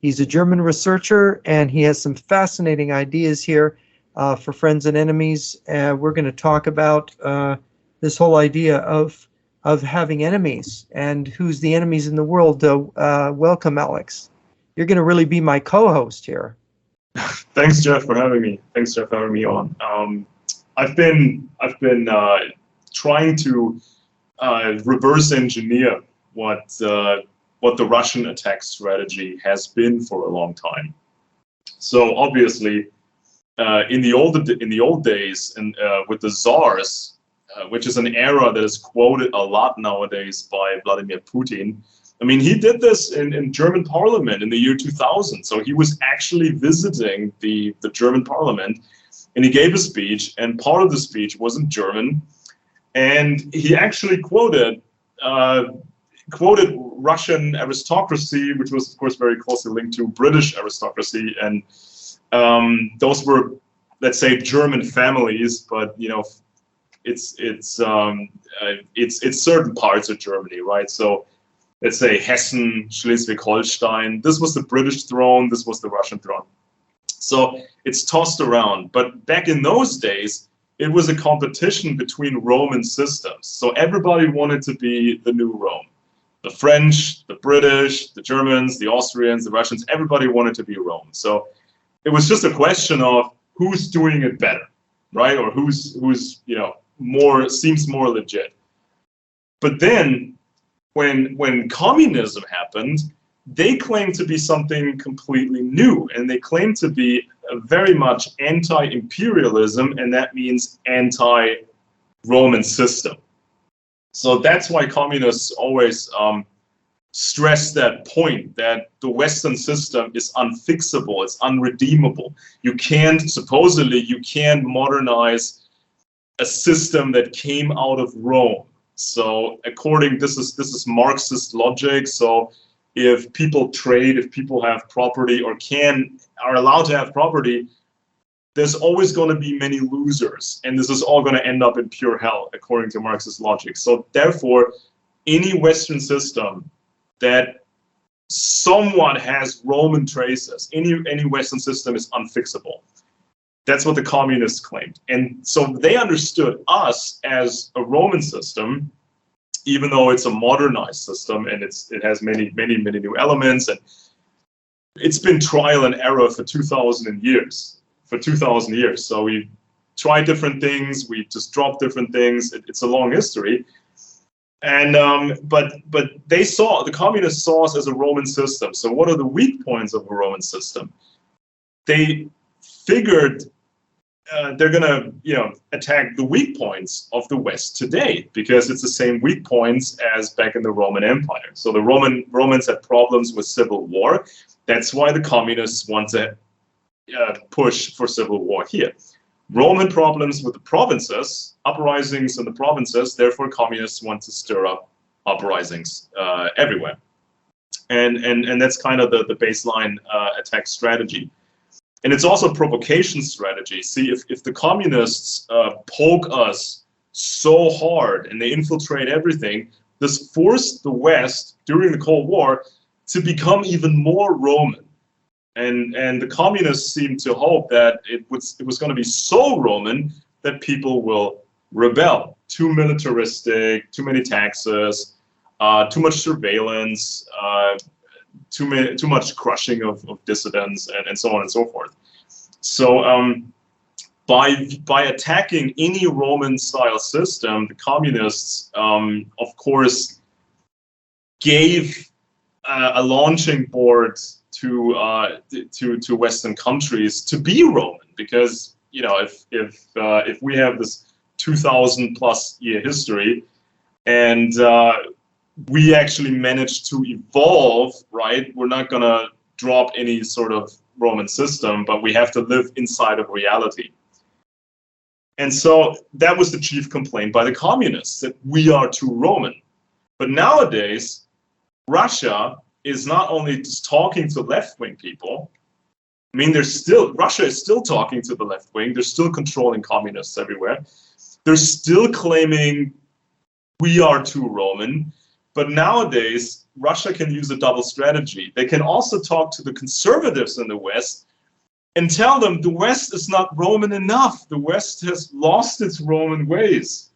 He's a German researcher, and he has some fascinating ideas here for friends and enemies. We're going to talk about this whole idea of having enemies and who's the enemies in the world. Welcome, Alex. You're going to really be my co-host here. Thanks, Jeff, for having me. Thanks, Jeff, for having me on. I've been trying to reverse engineer what the Russian attack strategy has been for a long time. So obviously, in the old days, and with the Tsars, which is an era that is quoted a lot nowadays by Vladimir Putin. I mean, he did this in German parliament in the year 2000. So he was actually visiting the German parliament, and he gave a speech, and part of the speech was in German, and he actually quoted Russian aristocracy, which was of course very closely linked to British aristocracy, and those were, let's say, German families, but you know, it's certain parts of Germany, right? So let's say Hessen, Schleswig-Holstein. This was the British throne. This was the Russian throne. So it's tossed around. But back in those days, it was a competition between Roman systems. So everybody wanted to be the new Rome. The French, the British, the Germans, the Austrians, the Russians, everybody wanted to be Rome. So it was just a question of who's doing it better, right? Or who's you know, seems more legit. But then when communism happened, they claimed to be something completely new, and they claimed to be very much anti-imperialism, and that means anti-Roman system. So that's why communists always stress that point, that the Western system is unfixable, it's unredeemable. Supposedly you can't modernize a system that came out of Rome. So this is Marxist logic. So if people trade, if people have property or are allowed to have property, there's always going to be many losers, and this is all going to end up in pure hell, according to Marxist logic. So therefore, any Western system that somewhat has Roman traces, any Western system is unfixable. That's what the communists claimed. And so they understood us as a Roman system, even though it's a modernized system and it has many new elements, and it's been trial and error for 2,000 years. So we try different things, we just drop different things. It's a long history. And but the communists saw us as a Roman system. So what are the weak points of a Roman system? They figured they're gonna, attack the weak points of the West today, because it's the same weak points as back in the Roman Empire. So the Romans had problems with civil war. That's why the communists want to push for civil war here. Roman problems with the provinces, uprisings in the provinces. Therefore, communists want to stir up uprisings everywhere, and that's kind of the baseline attack strategy. And it's also a provocation strategy. See, if the communists poke us so hard and they infiltrate everything, this forced the West during the Cold War to become even more Roman. And the communists seem to hope that it was going to be so Roman that people will rebel. Too militaristic, too many taxes, too much surveillance, too much crushing of dissidents, and so on and so forth. So by attacking any Roman-style system, the communists, of course, gave a launching board to Western countries to be Roman, because if we have this 2,000+ year history, and we actually managed to evolve, right? We're not gonna drop any sort of Roman system, but we have to live inside of reality. And so that was the chief complaint by the communists, that we are too Roman. But nowadays, Russia is not only just talking to left-wing people. I mean, Russia is still talking to the left wing. They're still controlling communists everywhere. They're still claiming we are too Roman. But nowadays, Russia can use a double strategy. They can also talk to the conservatives in the West and tell them the West is not Roman enough. The West has lost its Roman ways.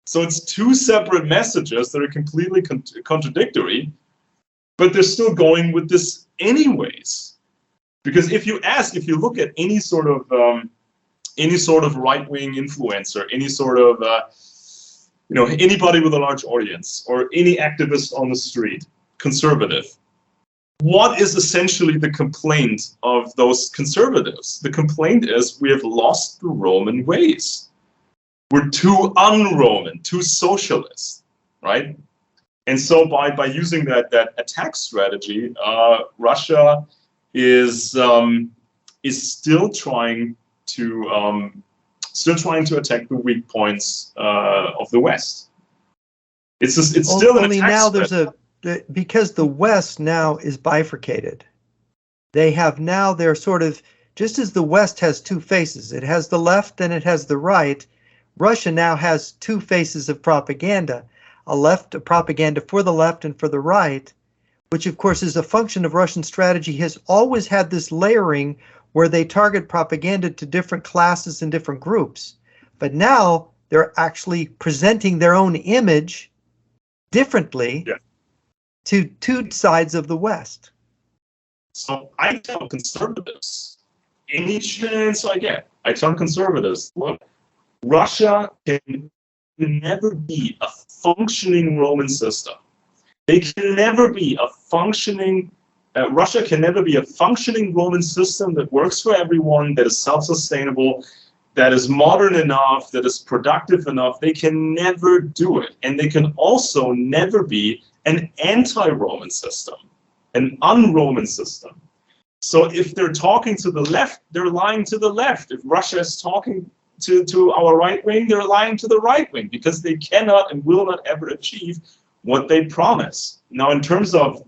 So it's two separate messages that are completely contradictory, but they're still going with this anyways. Because if you look at any sort of right-wing influencer, any sort of anybody with a large audience, or any activist on the street, conservative, what is essentially the complaint of those conservatives? The complaint is we have lost the Roman ways. We're too un-Roman, too socialist, right? And so by using that attack strategy, Russia is still trying to attack the weak points of the West. It's still an attack now strategy. Because the West now is bifurcated. They're sort of, just as the West has two faces, it has the left and it has the right. Russia now has two faces of propaganda, a propaganda for the left and for the right, which of course is a function of Russian strategy, has always had this layering where they target propaganda to different classes and different groups. But now they're actually presenting their own image differently to two sides of the West. So I tell conservatives, any chance I get, I tell conservatives, look, Russia can never be a functioning Roman system. They can never be a functioning, Russia can never be a functioning Roman system that works for everyone, that is self-sustainable, that is modern enough, that is productive enough. They can never do it. And they can also never be an anti-Roman system, an un-Roman system. So if they're talking to the left, they're lying to the left. If Russia is talking to our right wing, they're lying to the right wing, because they cannot and will not ever achieve what they promise. Now, in terms of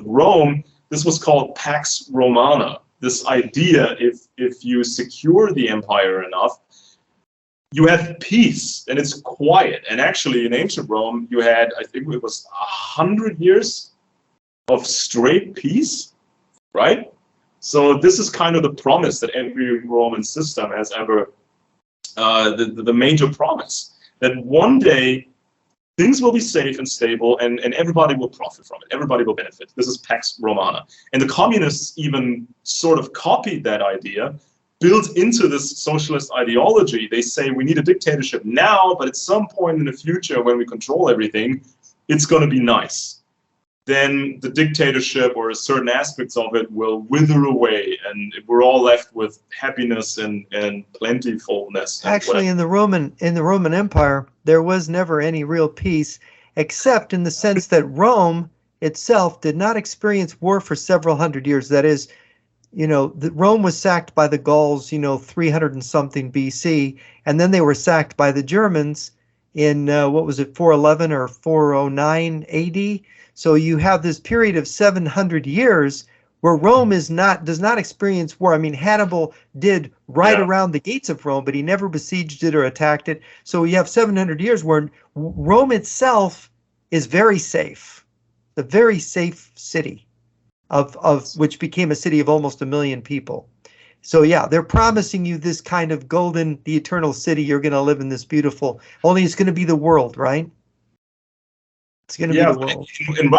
Rome, this was called Pax Romana. This idea, if you secure the empire enough, you have peace and it's quiet. And actually, in ancient Rome, you had, I think it was 100 years of straight peace, right? So this is kind of the promise that every Roman system has ever, the major promise, that one day things will be safe and stable, and everybody will profit from it. Everybody will benefit. This is Pax Romana. And the communists even sort of copied that idea, built into this socialist ideology. They say we need a dictatorship now, but at some point in the future, when we control everything, it's going to be nice. Then the dictatorship or certain aspects of it will wither away, and we're all left with happiness and plentifulness. Actually, in the Roman Empire, there was never any real peace, except in the sense that Rome itself did not experience war for several hundred years. That is, Rome was sacked by the Gauls, 300 and something BC, and then they were sacked by the Germans in 411 or 409 AD. So you have this period of 700 years where Rome does not experience war. I mean, Hannibal did around the gates of Rome, but he never besieged it or attacked it. So you have 700 years where Rome itself is very safe, a very safe city, of which became a city of almost 1 million people. So yeah, they're promising you this kind of golden, the eternal city. You're going to live in this beautiful. Only it's going to be the world, right? It's going to be the world. In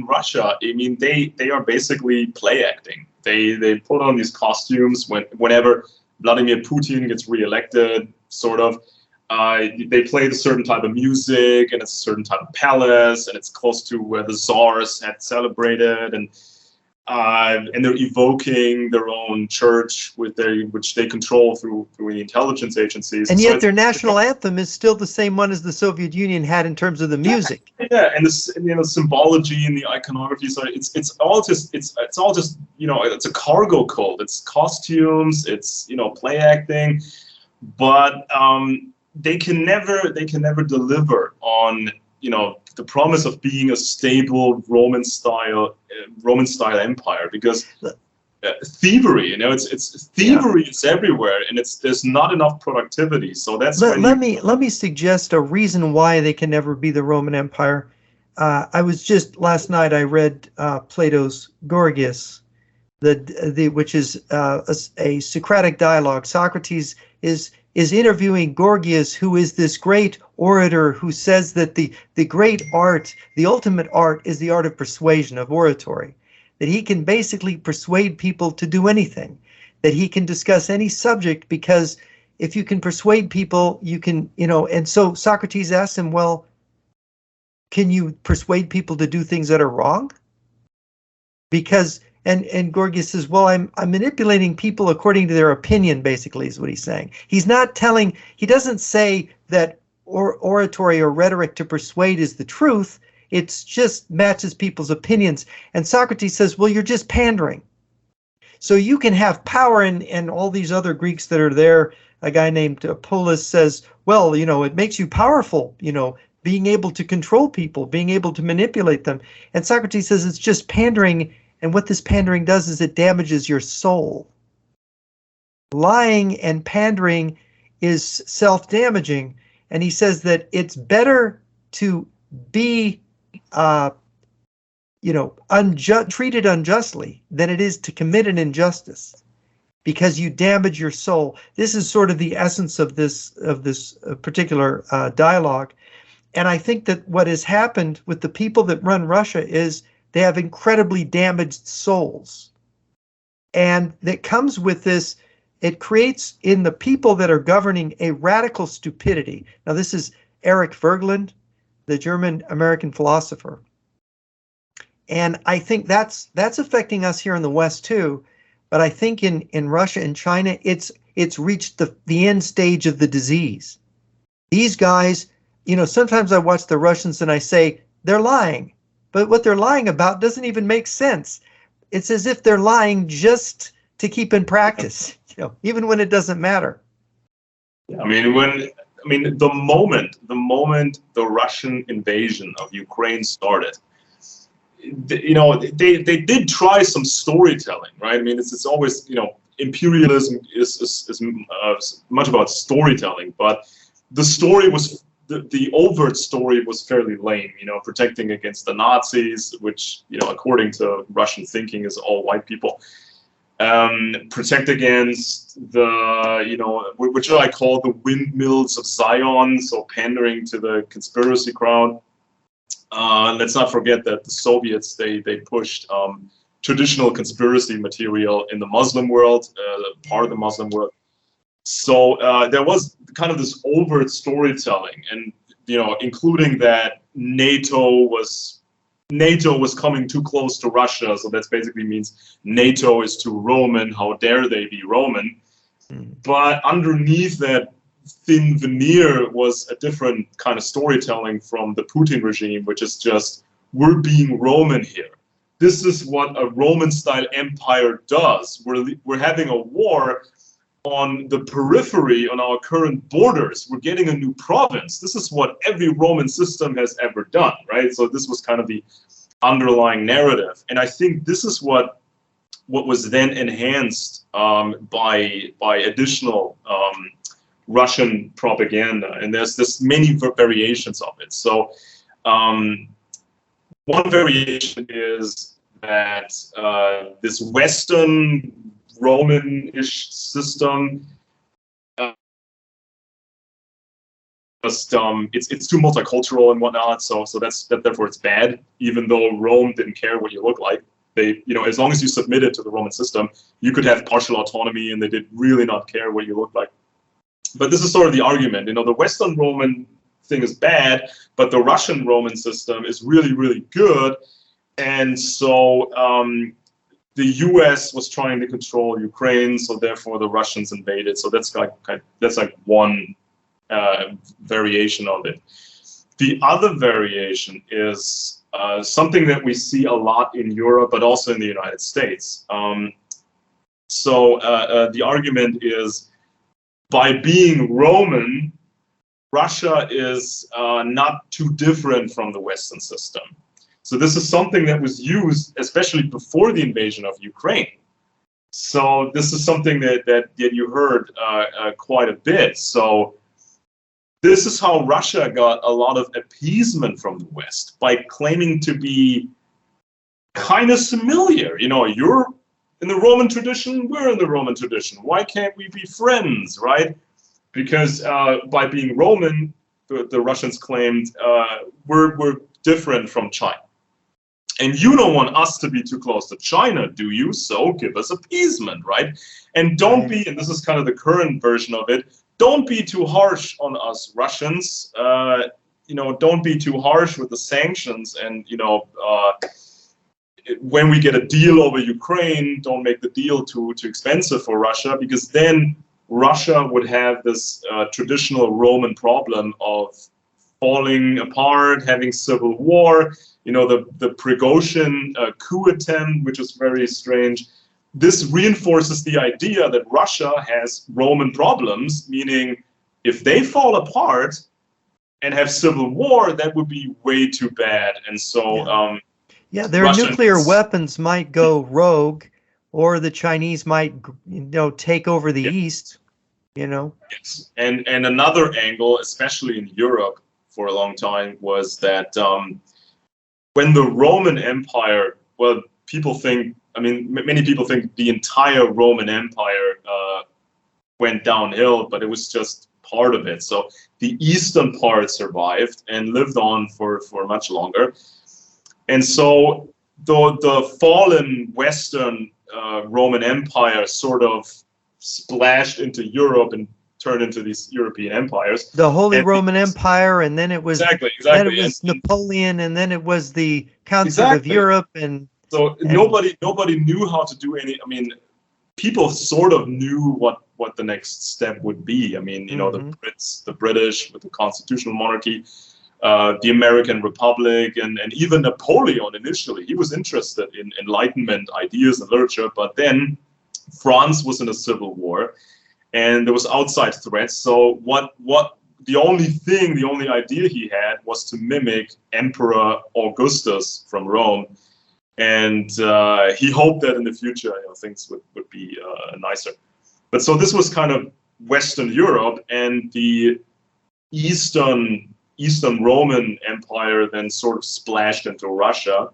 Russia, they are basically play acting. They put on these costumes whenever Vladimir Putin gets reelected, sort of. They play a certain type of music, and it's a certain type of palace, and it's close to where the czars had celebrated, and they're evoking their own church which they control through the intelligence agencies. And yet their national anthem is still the same one as the Soviet Union had in terms of the music. Yeah, and this symbology and the iconography. So it's all just it's a cargo cult. It's costumes. It's play acting, but they can never deliver on the promise of being a stable Roman style empire, because thievery, it's thievery is everywhere, and there's not enough productivity. So that's let me suggest a reason why they can never be the Roman Empire. I was just last night. I read Plato's Gorgias, which is a Socratic dialogue. Socrates is interviewing Gorgias, who is this great orator who says that the great art, the ultimate art, is the art of persuasion, of oratory. That he can basically persuade people to do anything. That he can discuss any subject, because if you can persuade people, you can, and so Socrates asked him, well, can you persuade people to do things that are wrong? Because, and Gorgias says, well, I'm manipulating people according to their opinion, basically, is what he's saying. He's not telling, he doesn't say that oratory or rhetoric to persuade is the truth. It's just matches people's opinions. And Socrates says, well, you're just pandering. So you can have power, and all these other Greeks that are there. A guy named Polus says, well, it makes you powerful, being able to control people, being able to manipulate them. And Socrates says it's just pandering, and what this pandering does is it damages your soul. Lying and pandering is self-damaging, and he says that it's better to be treated unjustly than it is to commit an injustice, because you damage your soul. This is sort of the essence of this particular dialogue. And I think that what has happened with the people that run Russia is they have incredibly damaged souls. And that comes with this, it creates in the people that are governing a radical stupidity. Now, this is Eric Voegelin, the German-American philosopher. And I think that's affecting us here in the West too. But I think in Russia and China, it's reached the end stage of the disease. These guys, sometimes I watch the Russians and I say, they're lying. But what they're lying about doesn't even make sense. It's as if they're lying just to keep in practice, even when it doesn't matter. Yeah, the moment the Russian invasion of Ukraine started, they did try some storytelling, right? It's always, imperialism is much about storytelling, but the story was, the overt story was fairly lame, protecting against the Nazis, which, according to Russian thinking is all white people. Protect against the, which I call the windmills of Zion, so pandering to the conspiracy crowd. Let's not forget that the Soviets, they pushed traditional conspiracy material in the Muslim world, part of the Muslim world. So there was kind of this overt storytelling, and including that NATO was coming too close to Russia, so that basically means NATO is too Roman. How dare they be Roman? But underneath that thin veneer was a different kind of storytelling from the Putin regime, which is just, we're being Roman here. This is what a Roman-style empire does. We're having a war on the periphery, on our current borders. We're getting a new province. This is what every Roman system has ever done, right? So this was kind of the underlying narrative. And I think this is what was then enhanced by additional Russian propaganda, and there's many variations of it. So one variation is that this Western Roman-ish system, it's too multicultural and whatnot. So therefore it's bad, even though Rome didn't care what you look like. They, as long as you submitted to the Roman system, you could have partial autonomy, and they did really not care what you look like. But this is sort of the argument. The Western Roman thing is bad, but the Russian Roman system is really, really good. And so the US was trying to control Ukraine, so therefore the Russians invaded. So that's like one variation of it. The other variation is something that we see a lot in Europe, but also in the United States. So the argument is, by being Roman, Russia is not too different from the Western system. So this is something that was used, especially before the invasion of Ukraine. So this is something that you heard quite a bit. So this is how Russia got a lot of appeasement from the West, by claiming to be kind of familiar. You know, you're in the Roman tradition, we're in the Roman tradition. Why can't we be friends, right? Because by being Roman, the Russians claimed, we're different from China. And you don't want us to be too close to China, do you? So give us appeasement, right? And don't be, and this is kind of the current version of it, don't be too harsh on us Russians. You know, don't be too harsh with the sanctions. And, you know, when we get a deal over Ukraine, don't make the deal too expensive for Russia, because then Russia would have this traditional Roman problem of falling apart, having civil war. You know, the Prigozhin coup attempt, which is very strange. This reinforces the idea that Russia has Roman problems, meaning if they fall apart and have civil war, that would be way too bad. And so, yeah, their nuclear weapons might go rogue, or the Chinese might, you know, take over the East. You know. Yes, and another angle, especially in Europe, for a long time, was that when the Roman Empire, well, people think, I mean, many people think the entire Roman Empire went downhill, but it was just part of it. So the eastern part survived and lived on for much longer. And so the fallen Western Roman Empire sort of splashed into Europe and turned into these European empires. The Holy Roman Empire, and then it was exactly. Then it was Napoleon, and then it was the Council of Europe, and so nobody knew how to do any. I mean, people sort of knew what the next step would be. I mean, you know, the Brits, the British with the constitutional monarchy, the American Republic, and even Napoleon initially. He was interested in Enlightenment ideas and literature, but then France was in a civil war, and there was outside threats. So the only idea he had was to mimic Emperor Augustus from Rome, and he hoped that in the future, you know, things would be nicer. But so this was kind of Western Europe, and the Eastern Roman Empire then sort of splashed into Russia,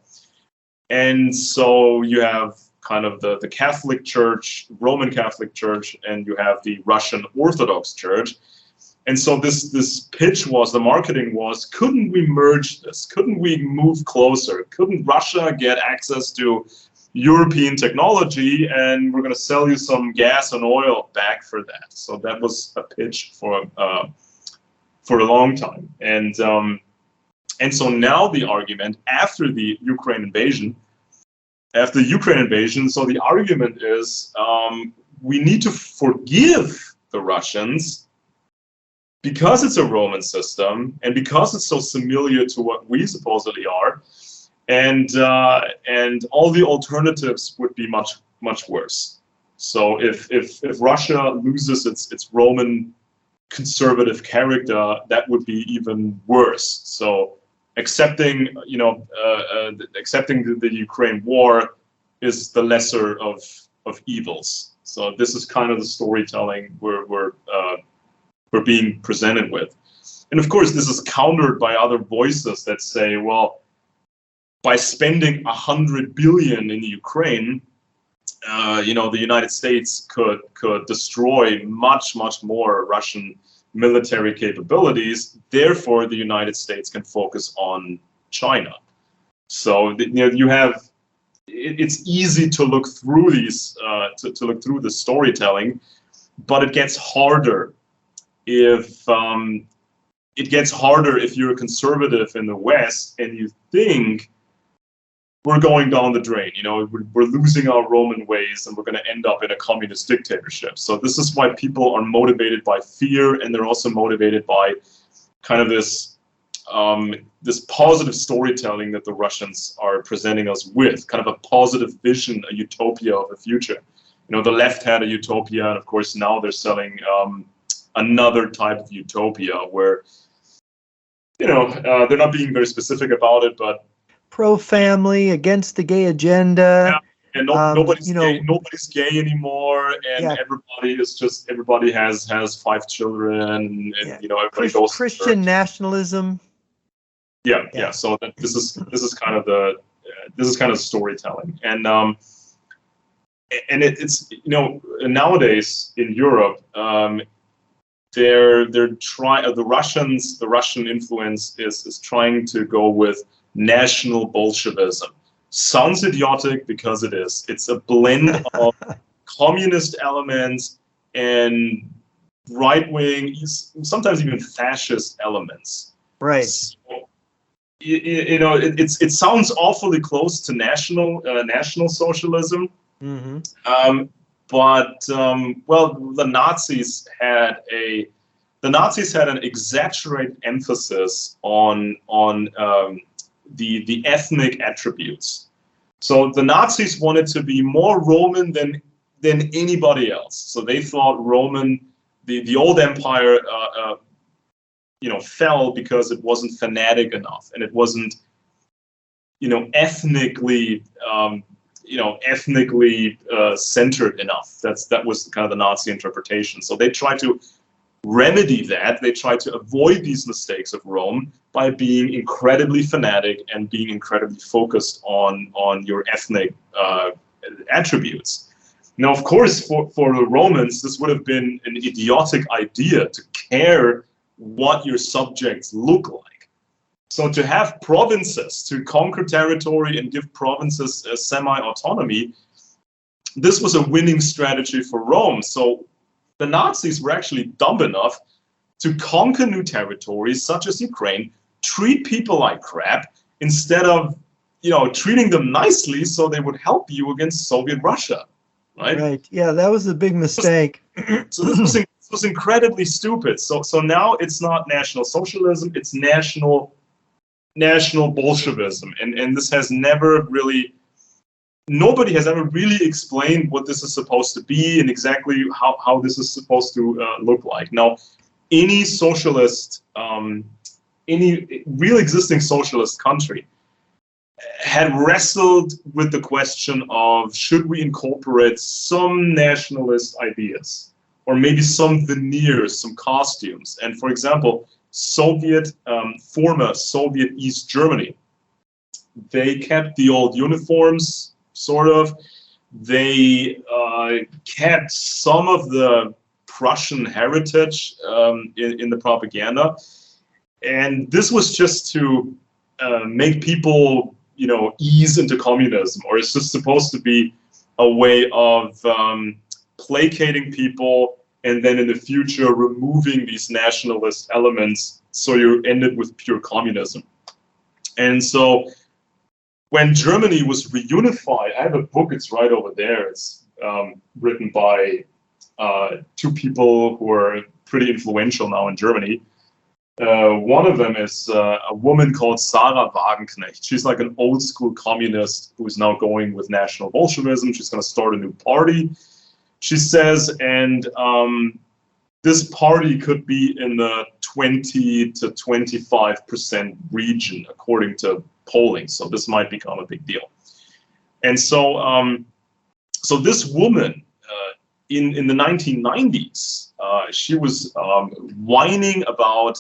and so you have kind of the Catholic Church, Roman Catholic Church, and you have the Russian Orthodox Church. And so this pitch was, the marketing was, couldn't we merge this? Couldn't we move closer? Couldn't Russia get access to European technology, and we're going to sell you some gas and oil back for that? So that was a pitch for a long time. And so now the argument after the Ukraine invasion, so the argument is we need to forgive the Russians because it's a Roman system and because it's so familiar to what we supposedly are, and all the alternatives would be much worse. So if Russia loses its Roman conservative character, that would be even worse. So accepting the Ukraine war is the lesser of evils. So this is kind of the storytelling we're being presented with. And of course, this is countered by other voices that say, well, by spending 100 billion in Ukraine, the United States could destroy much more Russian military capabilities. Therefore, the United States can focus on China. So you have. It's easy to look through these, to look through the storytelling, but it gets harder if you're a conservative in the West and you think we're going down the drain. You know, we're losing our Roman ways and we're going to end up in a communist dictatorship. So this is why people are motivated by fear, and they're also motivated by kind of this positive storytelling that the Russians are presenting us with, kind of a positive vision, a utopia of the future. You know, the left had a utopia, and of course now they're selling another type of utopia where, they're not being very specific about it, but pro-family, against the gay agenda. and you know, nobody's gay anymore, and yeah, everybody has 5 children, and yeah. you know, everybody goes to Christian church. nationalism. Yeah. So this is kind of the storytelling, and it's, you know, nowadays in Europe, the Russian influence is trying to go with national Bolshevism. Sounds idiotic because it is. It's a blend of communist elements and right-wing, sometimes even fascist elements. Right. So, you know, it sounds awfully close to national socialism. Mm-hmm. But well, the Nazis had an exaggerated emphasis on the ethnic attributes. So the Nazis wanted to be more Roman than anybody else. So they thought the old empire, you know, fell because it wasn't fanatic enough, and it wasn't, you know, ethnically centered enough. That was kind of the Nazi interpretation. So they tried to remedy that. They tried to avoid these mistakes of Rome by being incredibly fanatic and being incredibly focused on your ethnic attributes. Now, of course, for the Romans, this would have been an idiotic idea to care what your subjects look like. So to have provinces, to conquer territory and give provinces a semi-autonomy, this was a winning strategy for Rome. So the Nazis were actually dumb enough to conquer new territories, such as Ukraine, treat people like crap, instead of, you know, treating them nicely so they would help you against Soviet Russia, right? Right. Yeah, that was a big mistake. So this was incredibly stupid. So now it's not National Socialism, it's national Bolshevism, and this has never really, nobody has ever really explained what this is supposed to be and exactly how this is supposed to look like. Now, any socialist, any real existing socialist country had wrestled with the question of, should we incorporate some nationalist ideas, or maybe some veneers, some costumes. And for example, former Soviet East Germany, they kept the old uniforms, sort of. They kept some of the Prussian heritage in the propaganda, and this was just to make people, you know, ease into communism, or it's just supposed to be a way of placating people, and then in the future removing these nationalist elements, so you ended with pure communism. And so when Germany was reunified, I have a book, it's right over there, it's written by 2 people who are pretty influential now in Germany. One of them is a woman called Sarah Wagenknecht. She's like an old school communist who's now going with National Bolshevism. She's going to start a new party, she says, and this party could be in the 20 to 25% region, according to polling. So this might become a big deal. And so, so this woman in the 1990s, she was whining about,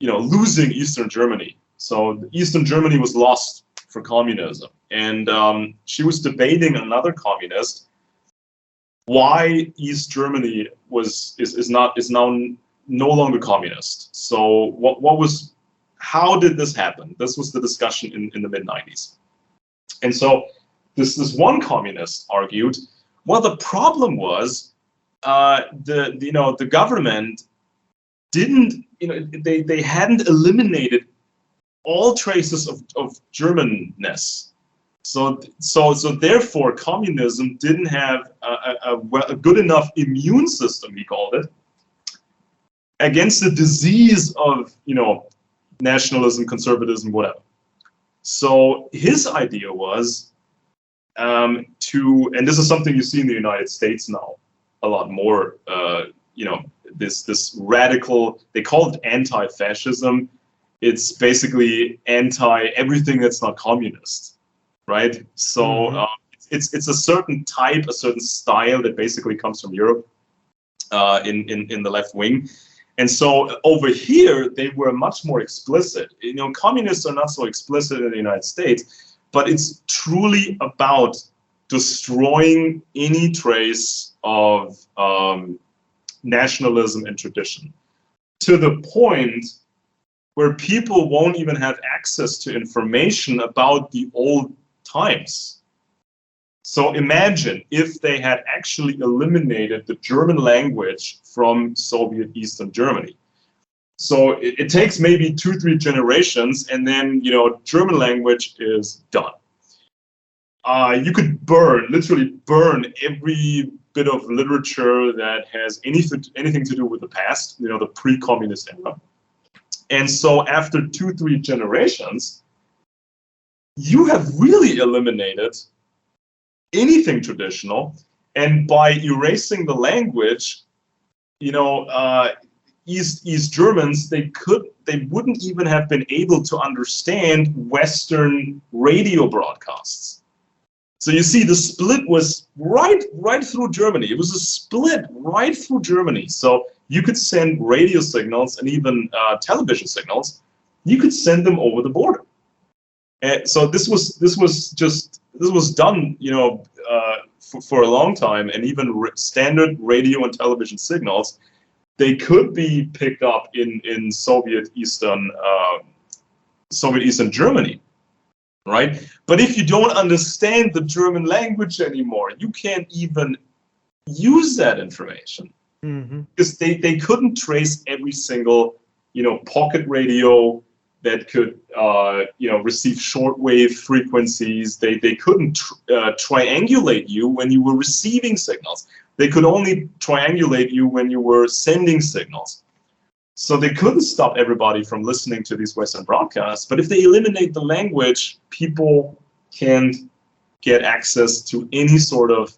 you know, losing Eastern Germany. So Eastern Germany was lost for communism, and she was debating another communist why East Germany is now no longer communist. So how did this happen? This was the discussion in the mid-90s. And so this one communist argued, well, the problem was the government didn't, they hadn't eliminated all traces of Germanness. So therefore, communism didn't have a good enough immune system, he called it, against the disease of, nationalism, conservatism, whatever. So his idea was and this is something you see in the United States now a lot more, this radical, they call it anti-fascism. It's basically anti everything that's not communist, right? So it's a certain type, a certain style that basically comes from Europe in the left wing. And so over here, they were much more explicit. You know, communists are not so explicit in the United States, but it's truly about destroying any trace of nationalism and tradition, to the point where people won't even have access to information about the old times. So imagine if they had actually eliminated the German language from Soviet Eastern Germany. So it takes maybe 2-3 generations, and then, you know, German language is done. You could literally burn every bit of literature that has anything to do with the past, you know, the pre-communist era. And so after 2-3 generations, you have really eliminated anything traditional. And by erasing the language, you know, East Germans, they wouldn't even have been able to understand Western radio broadcasts. So you see, the split was right through Germany. It was a split right through Germany. So you could send radio signals and even television signals. You could send them over the border. And so this was done, you know, for a long time, and even standard radio and television signals, they could be picked up in Soviet Eastern Germany, right? But if you don't understand the German language anymore, you can't even use that information, because they couldn't trace every single, you know, pocket radio that could, you know, receive shortwave frequencies. They couldn't triangulate you when you were receiving signals. They could only triangulate you when you were sending signals. So they couldn't stop everybody from listening to these Western broadcasts. But if they eliminate the language, people can't get access to any sort of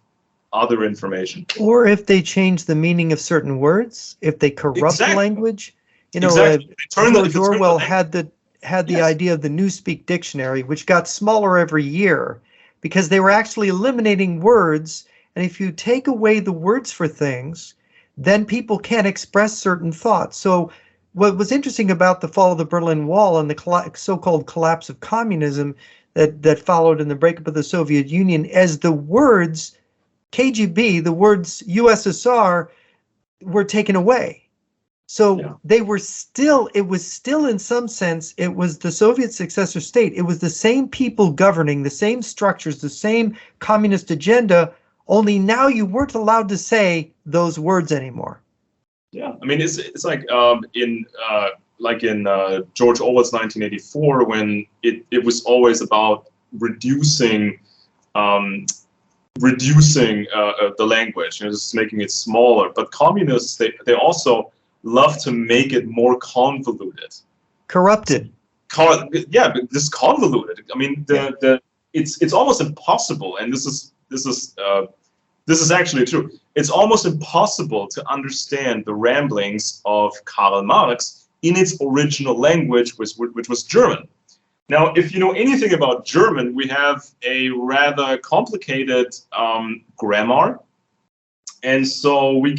other information. Or if they change the meaning of certain words, if they corrupt the language. You know, George Orwell had the idea of the Newspeak Dictionary, which got smaller every year because they were actually eliminating words. And if you take away the words for things, then people can't express certain thoughts. So what was interesting about the fall of the Berlin Wall and the so-called collapse of communism that followed in the breakup of the Soviet Union, as the words KGB, the words USSR, were taken away. So they were still, it was still in some sense, it was the Soviet successor state. It was the same people governing, the same structures, the same communist agenda, only now you weren't allowed to say those words anymore. Yeah, I mean, it's like in George Orwell's 1984, when it was always about reducing the language, you know, just making it smaller. But communists, they also love to make it more convoluted, corrupted. Yeah, but this convoluted. I mean, it's almost impossible, and this is actually true. It's almost impossible to understand the ramblings of Karl Marx in its original language, which was German. Now, if you know anything about German, we have a rather complicated grammar. And so we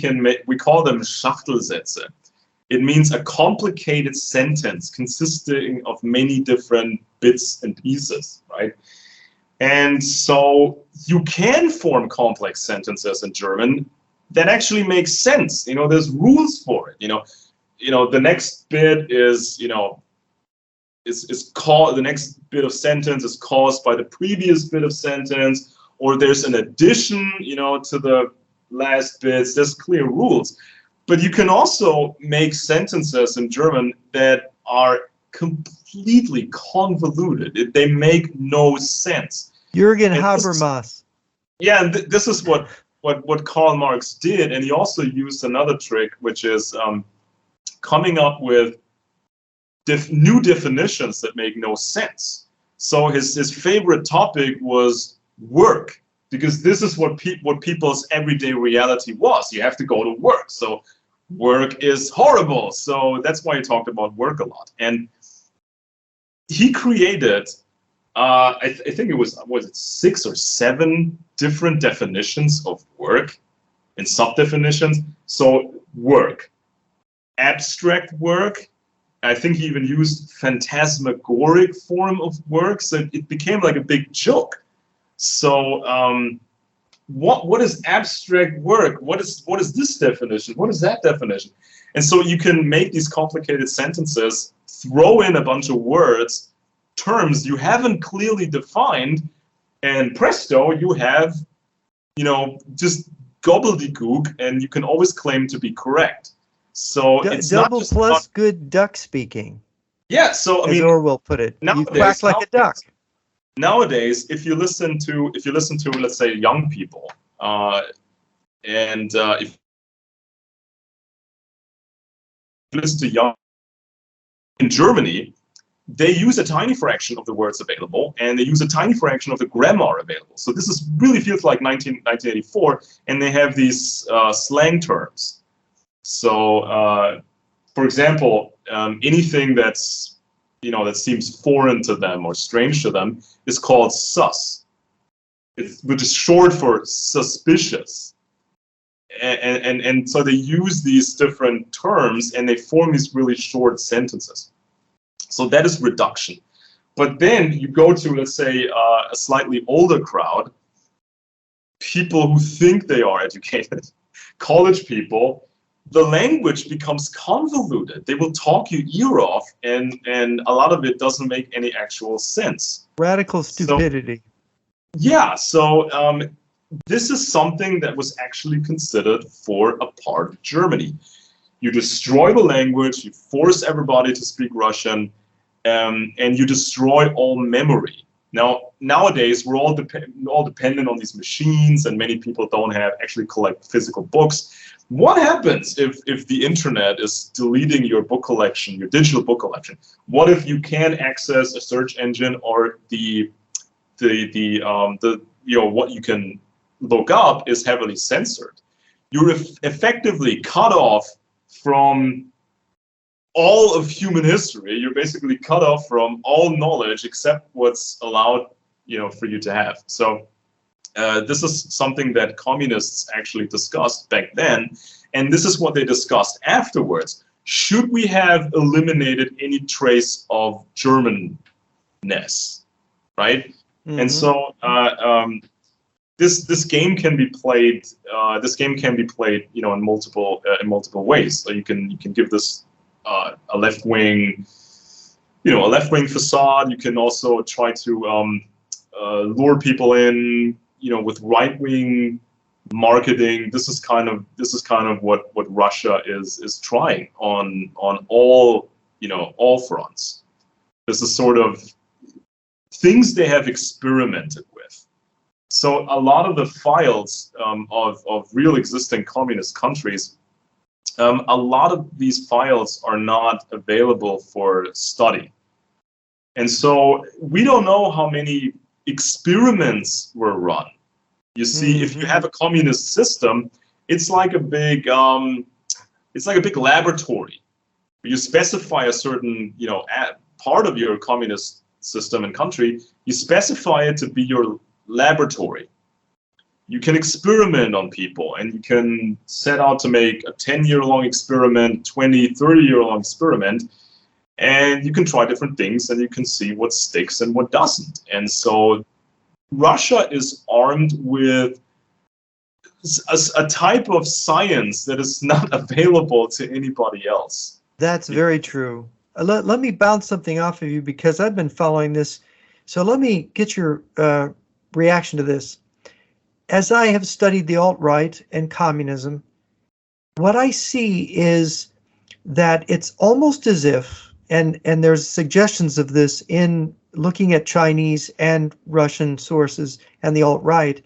call them Schachtelsätze. It means a complicated sentence consisting of many different bits and pieces, right? And so you can form complex sentences in German that actually make sense. You know, there's rules for it. You know, the next bit is, you know, the next bit of sentence is caused by the previous bit of sentence, or there's an addition, you know, to the last bits. There's clear rules. But you can also make sentences in German that are completely convoluted. They make no sense. Jürgen Habermas. And this is what Karl Marx did, and he also used another trick, which is coming up with new definitions that make no sense. So his favorite topic was work, because this is what people's everyday reality was. You have to go to work, so work is horrible. So that's why he talked about work a lot. And he created I think it was it 6 or 7 different definitions of work and sub-definitions. So work, abstract work. I think he even used phantasmagoric form of work. So it became like a big joke. So what is abstract work? What is this definition? What is that definition? And so you can make these complicated sentences, throw in a bunch of words, terms you haven't clearly defined, and presto, you have, just gobbledygook, and you can always claim to be correct. So it's double not just plus good duck speaking. Yeah. So I mean, Orwell put it, you quack like a duck. Nowadays, if you listen to let's say young people, if you listen to young in Germany, they use a tiny fraction of the words available, and they use a tiny fraction of the grammar available. So this really feels like 1984, and they have these slang terms. So, for example, anything that's that seems foreign to them or strange to them is called sus, which is short for suspicious. And so they use these different terms and they form these really short sentences. So that is reduction. But then you go to, let's say, a slightly older crowd, people who think they are educated, college people. The language becomes convoluted. They will talk your ear off, and a lot of it doesn't make any actual sense. Radical stupidity. So this is something that was actually considered for a part of Germany. You destroy the language, you force everybody to speak Russian, and you destroy all memory. Now, nowadays, we're all dependent on these machines, and many people don't actually collect physical books. What happens if the internet is deleting your book collection, your digital book collection? What if you can't access a search engine, or what you can look up is heavily censored? You're effectively cut off from all of human history. You're basically cut off from all knowledge except what's allowed, for you to have. So this is something that communists actually discussed back then, and this is what they discussed afterwards. Should we have eliminated any trace of Germanness, right? Mm-hmm. And so this game can be played. In multiple ways. So you can give this a left wing facade. You can also try to lure people in, with right wing marketing. This is kind of what Russia is trying on all fronts. This is sort of things they have experimented with. So a lot of the files of real existing communist countries, a lot of these files are not available for study. And so we don't know how many experiments were run. You see, if you have a communist system, it's like a big laboratory. You specify a certain, part of your communist system and country, you specify it to be your laboratory. You can experiment on people, and you can set out to make a 10-year-long experiment, 20, 30-year-long experiment, and you can try different things, and you can see what sticks and what doesn't. And so Russia is armed with a type of science that is not available to anybody else. That's very true. Let me bounce something off of you, because I've been following this. So let me get your reaction to this. As I have studied the alt-right and communism, what I see is that it's almost as if, and there's suggestions of this in looking at Chinese and Russian sources and the alt-right,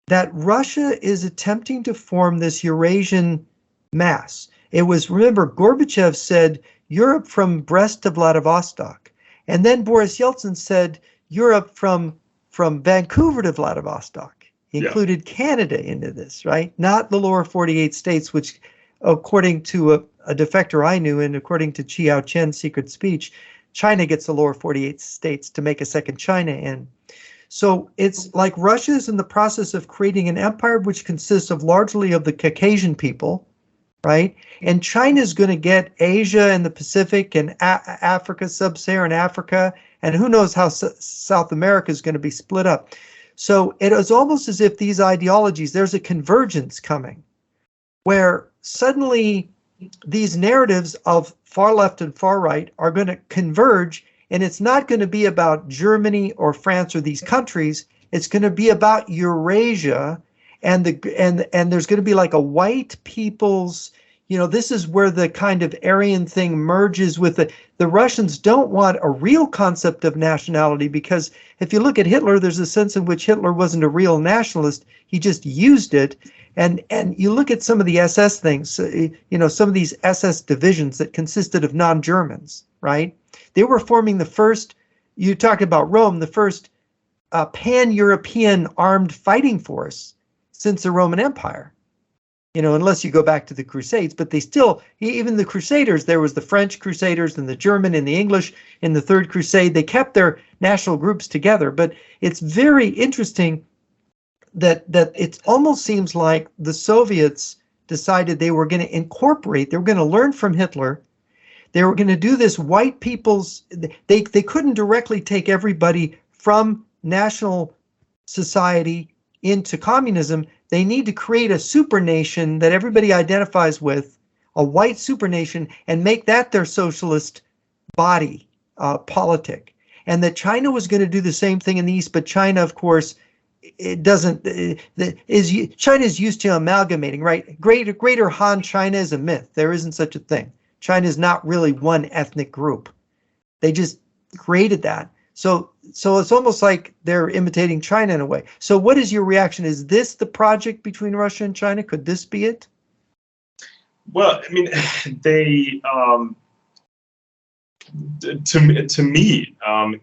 that Russia is attempting to form this Eurasian mass. It was, remember, Gorbachev said Europe from Brest to Vladivostok. And then Boris Yeltsin said Europe from Vancouver to Vladivostok. He included Canada into this, right? Not the lower 48 states, which, according to a defector I knew, and according to Chiao Chen's secret speech, China gets the lower 48 states to make a second China in. So it's like Russia is in the process of creating an empire which consists of largely of the Caucasian people, right? And China is going to get Asia and the Pacific and Africa, sub-Saharan Africa, and who knows how South America is going to be split up. So it is almost as if these ideologies, there's a convergence coming, where suddenly these narratives of far left and far right are going to converge, and it's not going to be about Germany or France or these countries. It's going to be about Eurasia, and there's going to be like a white people's, this is where the kind of Aryan thing merges with the Russians don't want a real concept of nationality, because if you look at Hitler, there's a sense in which Hitler wasn't a real nationalist. He just used it. And you look at some of the SS things, some of these SS divisions that consisted of non-Germans, right? They were forming the first, you talked about Rome, the first pan-European armed fighting force since the Roman Empire. Unless you go back to the Crusades, but they still, even the Crusaders, there was the French Crusaders and the German and the English in the Third Crusade. They kept their national groups together, but it's very interesting that it almost seems like the Soviets decided they were going to incorporate, they were going to learn from Hitler. They were going to do this white people's, they couldn't directly take everybody from national society into communism. They need to create a supernation that everybody identifies with, a white supernation, and make that their socialist body politic. And that China was going to do the same thing in the East, but China, of course, it doesn't, China is used to amalgamating, right? Greater Han China is a myth. There isn't such a thing. China is not really one ethnic group. They just created that. So it's almost like they're imitating China in a way. So what is your reaction? Is this the project between Russia and China? Could this be it? Well, I mean, they, to me,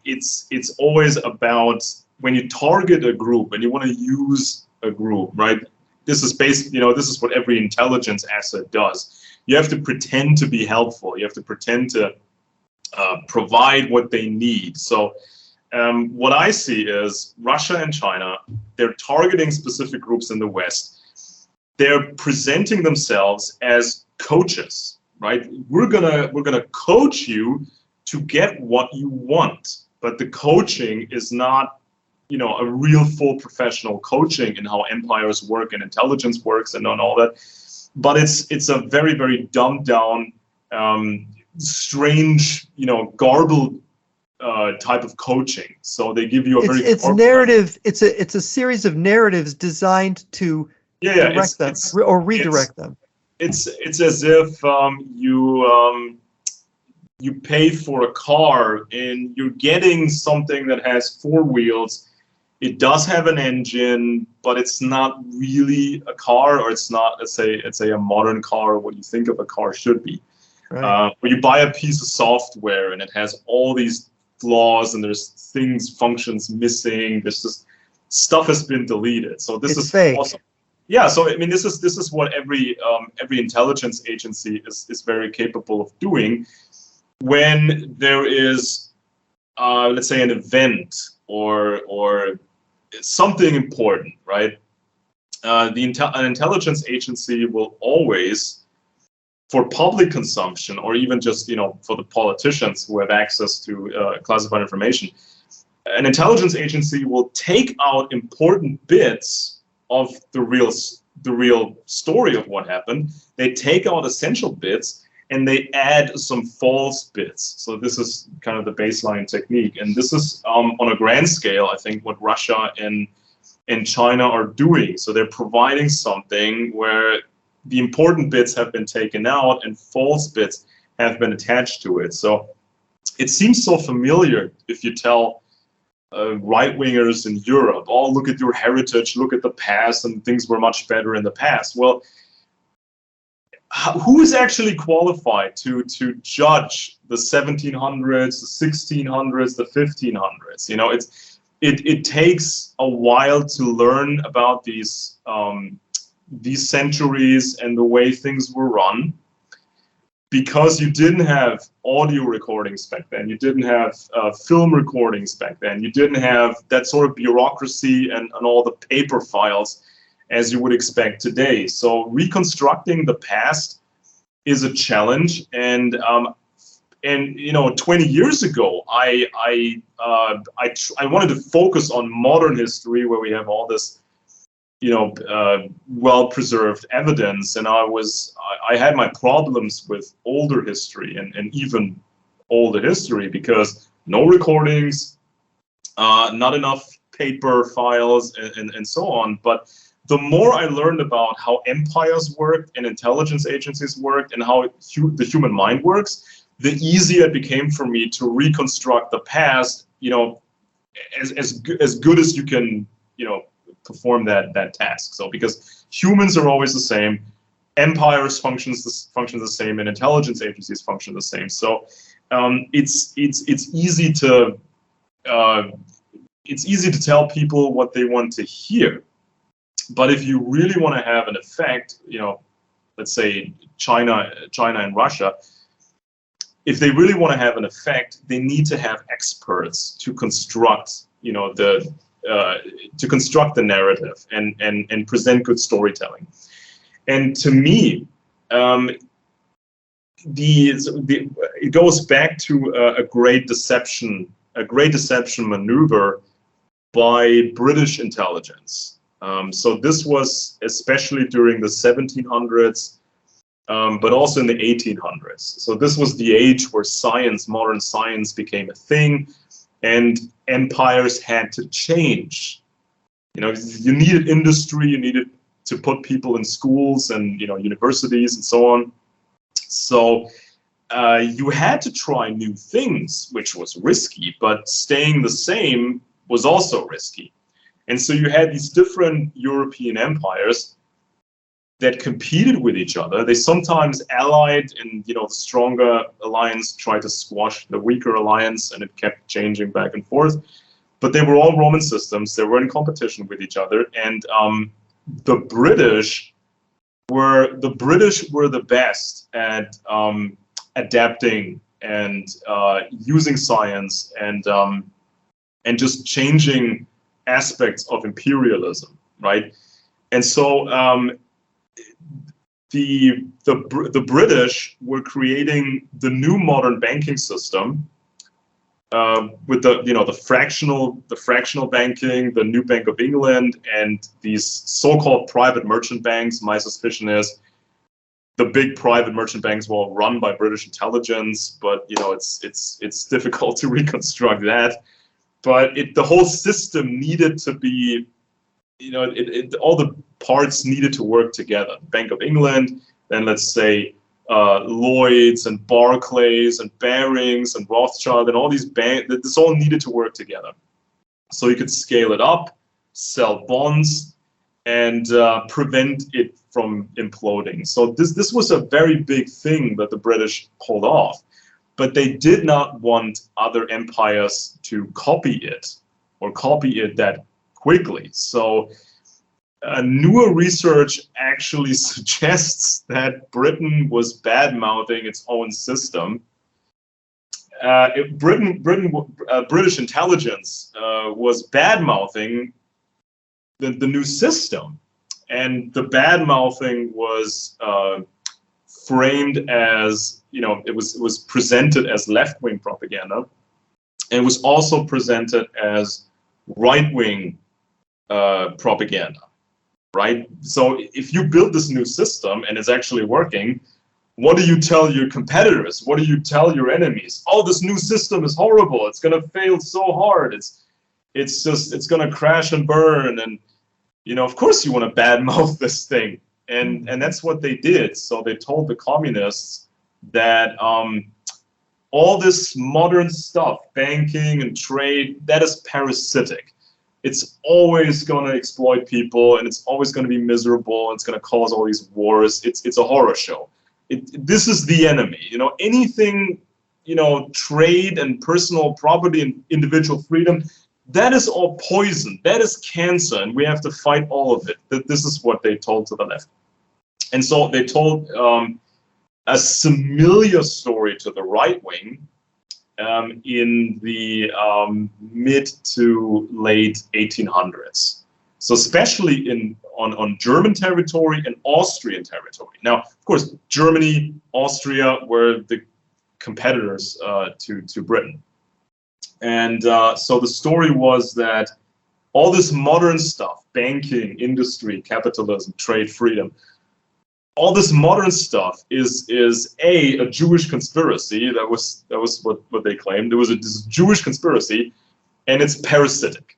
it's always about when you target a group and you want to use a group, right? This is basically, this is what every intelligence asset does. You have to pretend to be helpful. You have to pretend to provide what they need. So what I see is Russia and China, they're targeting specific groups in the West. They're presenting themselves as coaches, right? We're gonna coach you to get what you want, but the coaching is not, a real full professional coaching in how empires work and intelligence works and all that. But it's a very, very dumbed down, strange, garbled type of coaching. So they give you a very it's narrative. It's a series of narratives designed to direct them or redirect them. It's as if you pay for a car and you're getting something that has 4 wheels. It does have an engine, but it's not really a car, or it's not, let's say a modern car, or what you think of a car should be. Right. Or you buy a piece of software and it has all these flaws and there's functions missing. There's just stuff has been deleted. So this is fake. Awesome. Yeah. So I mean, this is what every intelligence agency is very capable of doing when there is, let's say, an event or something important, right? An intelligence agency will always, for public consumption, or even just for the politicians who have access to classified information, an intelligence agency will take out important bits of the real story of what happened. They take out essential bits and they add some false bits. So this is kind of the baseline technique. And this is on a grand scale, I think, what Russia and China are doing. So they're providing something where the important bits have been taken out and false bits have been attached to it. So it seems so familiar if you tell right-wingers in Europe, oh, look at your heritage, look at the past, and things were much better in the past. Well, who is actually qualified to judge the 1700s, the 1600s, the 1500s? It takes a while to learn about these centuries and the way things were run. because you didn't have audio recordings back then, you didn't have film recordings back then, you didn't have that sort of bureaucracy and all the paper files as you would expect today. So reconstructing the past is a challenge, and 20 years ago, I wanted to focus on modern history, where we have all this well-preserved evidence, and I had my problems with older history and even older history, because no recordings, not enough paper files, and so on. But the more I learned about how empires worked and intelligence agencies worked and how the human mind works, the easier it became for me to reconstruct the past, as good as you can, perform that task. So because humans are always the same, empires function the same, and intelligence agencies function the same. So it's easy to tell people what they want to hear. But if you really want to have an effect, let's say China and Russia, if they really want to have an effect, they need to have experts to construct, to construct the narrative and present good storytelling. And to me, it goes back to a great deception maneuver by British intelligence. So this was especially during the 1700s, but also in the 1800s. So this was the age where modern science became a thing, and empires had to change. You needed industry, you needed to put people in schools and universities and so on. So you had to try new things, which was risky, but staying the same was also risky. And so you had these different European empires that competed with each other. They sometimes allied, and the stronger alliance tried to squash the weaker alliance, and it kept changing back and forth. But they were all Roman systems. They were in competition with each other, and the British were the best at adapting and using science and just changing aspects of imperialism, right? And so the British were creating the new modern banking system with the fractional banking, the new Bank of England, and these so-called private merchant banks. My suspicion is the big private merchant banks were all run by British intelligence, but it's difficult to reconstruct that. But the whole system needed to be, all the parts needed to work together. Bank of England, then let's say Lloyd's and Barclays and Barings and Rothschild and all these banks, this all needed to work together. So you could scale it up, sell bonds, and prevent it from imploding. So this was a very big thing that the British pulled off. But they did not want other empires to copy it that quickly. So newer research actually suggests that Britain was bad-mouthing its own system. British intelligence was bad-mouthing the new system, and the bad-mouthing was framed as, it was presented as left-wing propaganda, and it was also presented as right-wing propaganda, right? So if you build this new system and it's actually working, what do you tell your competitors? What do you tell your enemies? Oh, this new system is horrible. It's going to fail so hard. It's going to crash and burn. And, of course you want to badmouth this thing. And that's what they did. So they told the communists that all this modern stuff, banking and trade, that is parasitic. It's always going to exploit people, and it's always going to be miserable. It's going to cause all these wars. It's a horror show. This is the enemy. Anything, trade and personal property and individual freedom, that is all poison. That is cancer, and we have to fight all of it. This is what they told to the left. And so they told a familiar story to the right wing in the mid to late 1800s. So especially on German territory and Austrian territory. Now, of course, Germany, Austria were the competitors to Britain. And so the story was that all this modern stuff, banking, industry, capitalism, trade, freedom, all this modern stuff is a Jewish conspiracy. That was what they claimed. There was this Jewish conspiracy, and it's parasitic.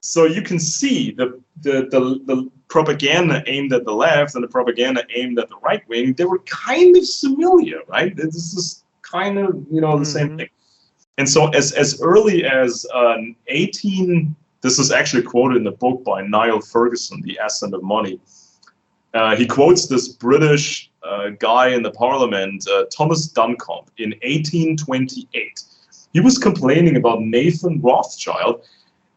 So you can see the propaganda aimed at the left and the propaganda aimed at the right wing, they were kind of familiar, right? This is kind of, the same thing. And so as early as this is actually quoted in the book by Niall Ferguson, The Ascent of Money. He quotes this British guy in the parliament, Thomas Duncombe, in 1828. He was complaining about Nathan Rothschild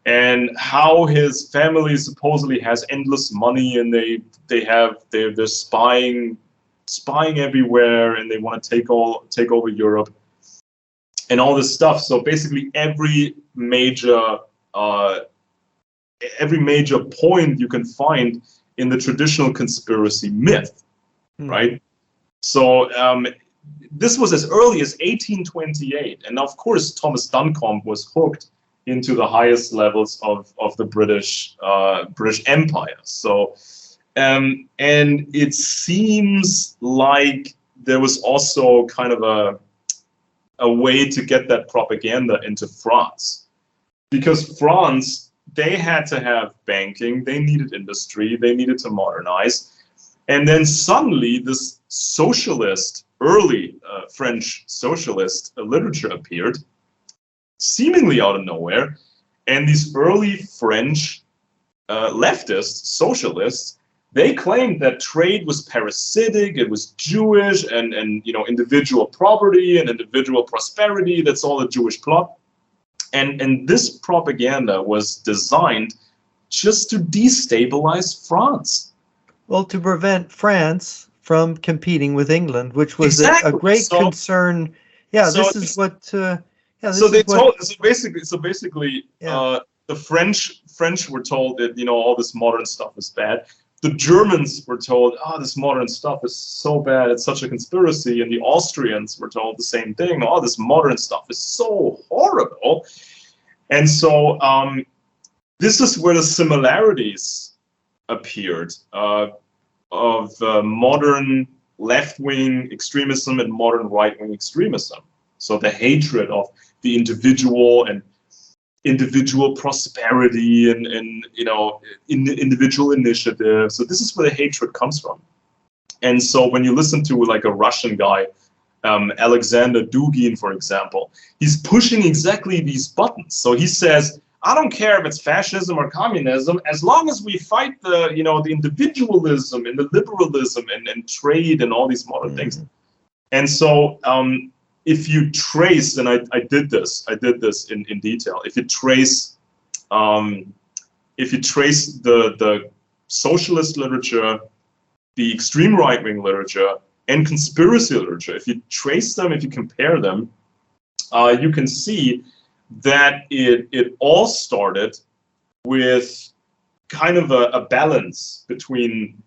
and how his family supposedly has endless money, and they're spying everywhere, and they want to take over Europe and all this stuff. So basically every major point you can find in the traditional conspiracy myth, right? So this was as early as 1828, and of course Thomas Duncombe was hooked into the highest levels of the British Empire. So and it seems like there was also kind of a way to get that propaganda into France, because France, they had to have banking, they needed industry, they needed to modernize. And then suddenly this socialist, early French socialist literature appeared, seemingly out of nowhere. And these early French leftists, socialists, they claimed that trade was parasitic, it was Jewish, and individual property and individual prosperity, that's all a Jewish plot. And this propaganda was designed just to destabilize France. Well, to prevent France from competing with England, which was a great concern. Yeah, so this is what. Basically, the French were told that all this modern stuff is bad. The Germans were told, this modern stuff is so bad, it's such a conspiracy. And the Austrians were told the same thing. This modern stuff is so horrible. And so this is where the similarities appeared of modern left-wing extremism and modern right-wing extremism. So the hatred of the individual and individual prosperity and individual initiative. So this is where the hatred comes from. And so when you listen to like a Russian guy, Alexander Dugin, for example, he's pushing exactly these buttons. So he says, I don't care if it's fascism or communism, as long as we fight the individualism and the liberalism and trade and all these modern things. And so if you trace, and I did this in detail. If you trace the socialist literature, the extreme right-wing literature, and conspiracy literature, if you trace them, if you compare them, you can see that it all started with kind of a balance between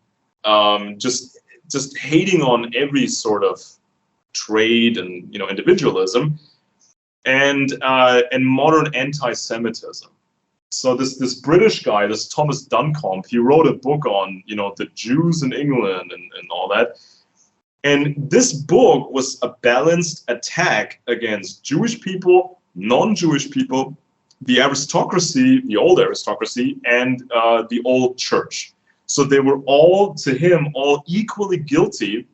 just hating on every sort of trade and individualism and modern anti-Semitism. So this British guy, this Thomas Duncombe, he wrote a book on the Jews in England and all that. And this book was a balanced attack against Jewish people, non-Jewish people, the aristocracy, the old aristocracy, and the old church. So they were all, to him, all equally guilty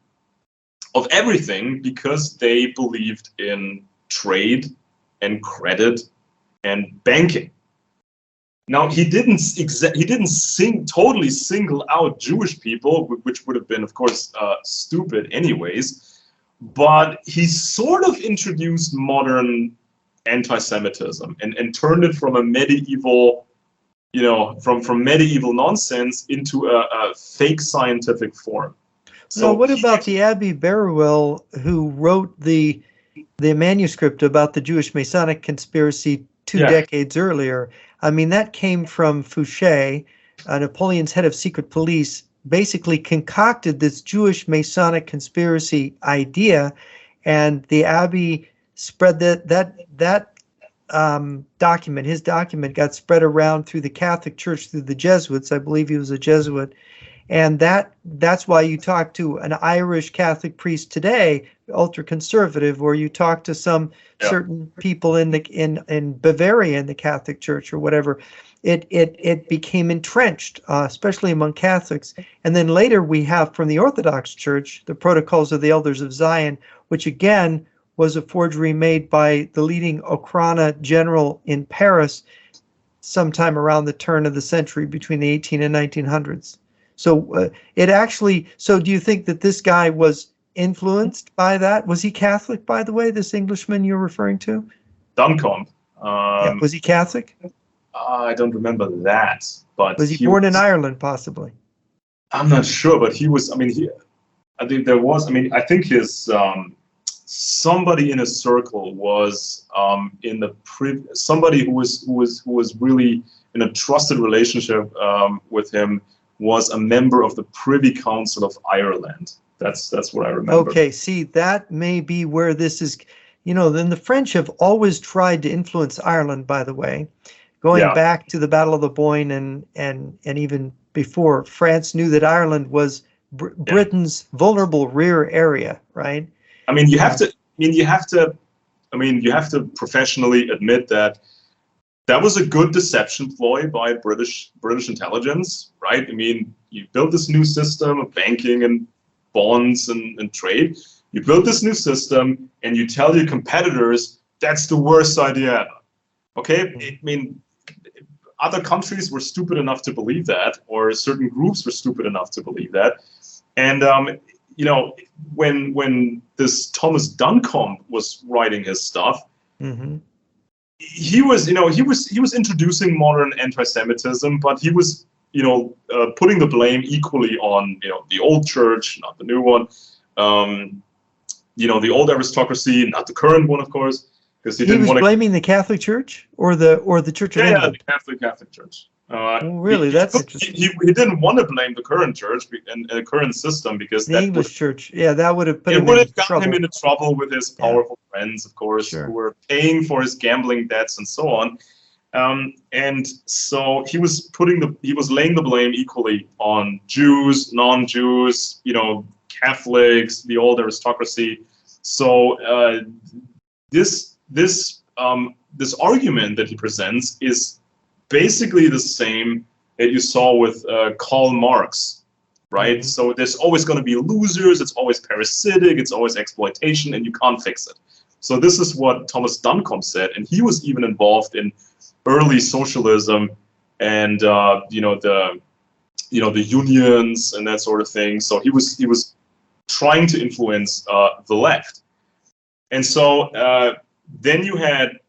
of everything because they believed in trade and credit and banking. Now he didn't totally single out Jewish people, which would have been, of course, stupid anyways. But he sort of introduced modern anti-Semitism and turned it from a medieval, from medieval nonsense into a fake scientific form. No, So what about the Abbé Beruel who wrote the manuscript about the Jewish Masonic conspiracy two yeah, decades earlier? I mean, that came from Fouché, Napoleon's head of secret police, basically concocted this Jewish Masonic conspiracy idea, and the Abbé spread that document. His document got spread around through the Catholic Church through the Jesuits. I believe he was a Jesuit, and that's why you talk to an Irish Catholic priest today, ultra conservative, or you talk to some yeah. certain people in Bavaria in the Catholic Church or whatever. It became entrenched, especially among Catholics. And then later we have from the Orthodox Church the Protocols of the Elders of Zion, which again was a forgery made by the leading Okhrana general in Paris sometime around the turn of the century between the 18 and 1900s. So it actually, so do you think that this guy was influenced by that? Was he Catholic, by the way, this Englishman you're referring to? Duncombe. Yeah, was he Catholic? I don't remember that, but Was he born in Ireland, possibly? I'm not sure, but he was. I mean, I think there was. I mean, I think his somebody in his circle was in the somebody who was really in a trusted relationship with him was a member of the Privy Council of Ireland. That's what I remember. Okay, see, that may be where this is. Then the French have always tried to influence Ireland, by the way, going back to the Battle of the Boyne and even before. France knew that Ireland was Britain's vulnerable rear area, right? I mean, you have to. You have to professionally admit that was a good deception ploy by British intelligence, right? I mean, you build this new system of banking and bonds and trade. You build this new system, and you tell your competitors that's the worst idea ever. Okay, I mean, other countries were stupid enough to believe that, or certain groups were stupid enough to believe that, and when this Thomas Duncombe was writing his stuff, he was introducing modern anti-Semitism, but he was putting the blame equally on the old church, not the new one, the old aristocracy, not the current one, of course, because he didn't was blaming the Catholic Church or the Church of England. Yeah, the Catholic Church. Really, that's interesting. He didn't want to blame the current church and the current system because the English church. Yeah, that would have put him gotten him into trouble with his powerful friends, of course, who were paying for his gambling debts and so on. And so he was laying the blame equally on Jews, non-Jews, Catholics, the old aristocracy. So this argument that he presents is basically the same that you saw with Karl Marx, right? So there's always going to be losers, it's always parasitic, it's always exploitation, and you can't fix it. So this is what Thomas Duncombe said, and he was even involved in early socialism and the unions and that sort of thing. So he was trying to influence the left, and so then you had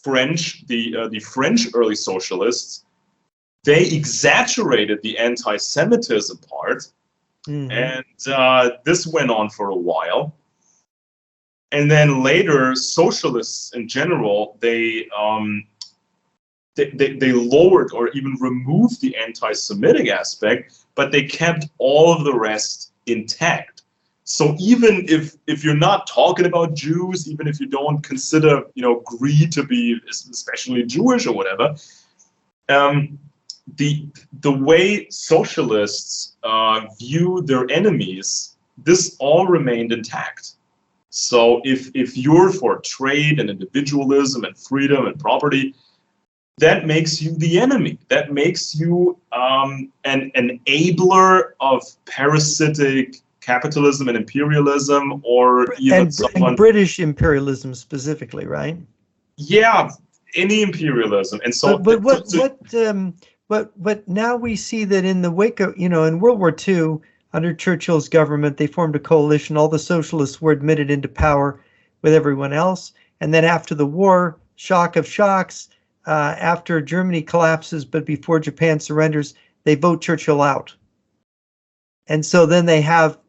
the French early socialists. They exaggerated the anti-Semitism part, and this went on for a while. And then later, socialists in general, they lowered or even removed the anti-Semitic aspect, but they kept all of the rest intact. So even if you're not talking about Jews, even if you don't consider greed to be especially Jewish or whatever, the way socialists view their enemies, this all remained intact. So if you're for trade and individualism and freedom and property, that makes you the enemy. That makes you an enabler of parasitic capitalism and imperialism, or even and British imperialism specifically, right? Yeah, any imperialism. And so, but now we see that in the wake of in World War II, under Churchill's government, they formed a coalition. All the socialists were admitted into power with everyone else, and then after the war, shock of shocks, after Germany collapses, but before Japan surrenders, they vote Churchill out. And so then they have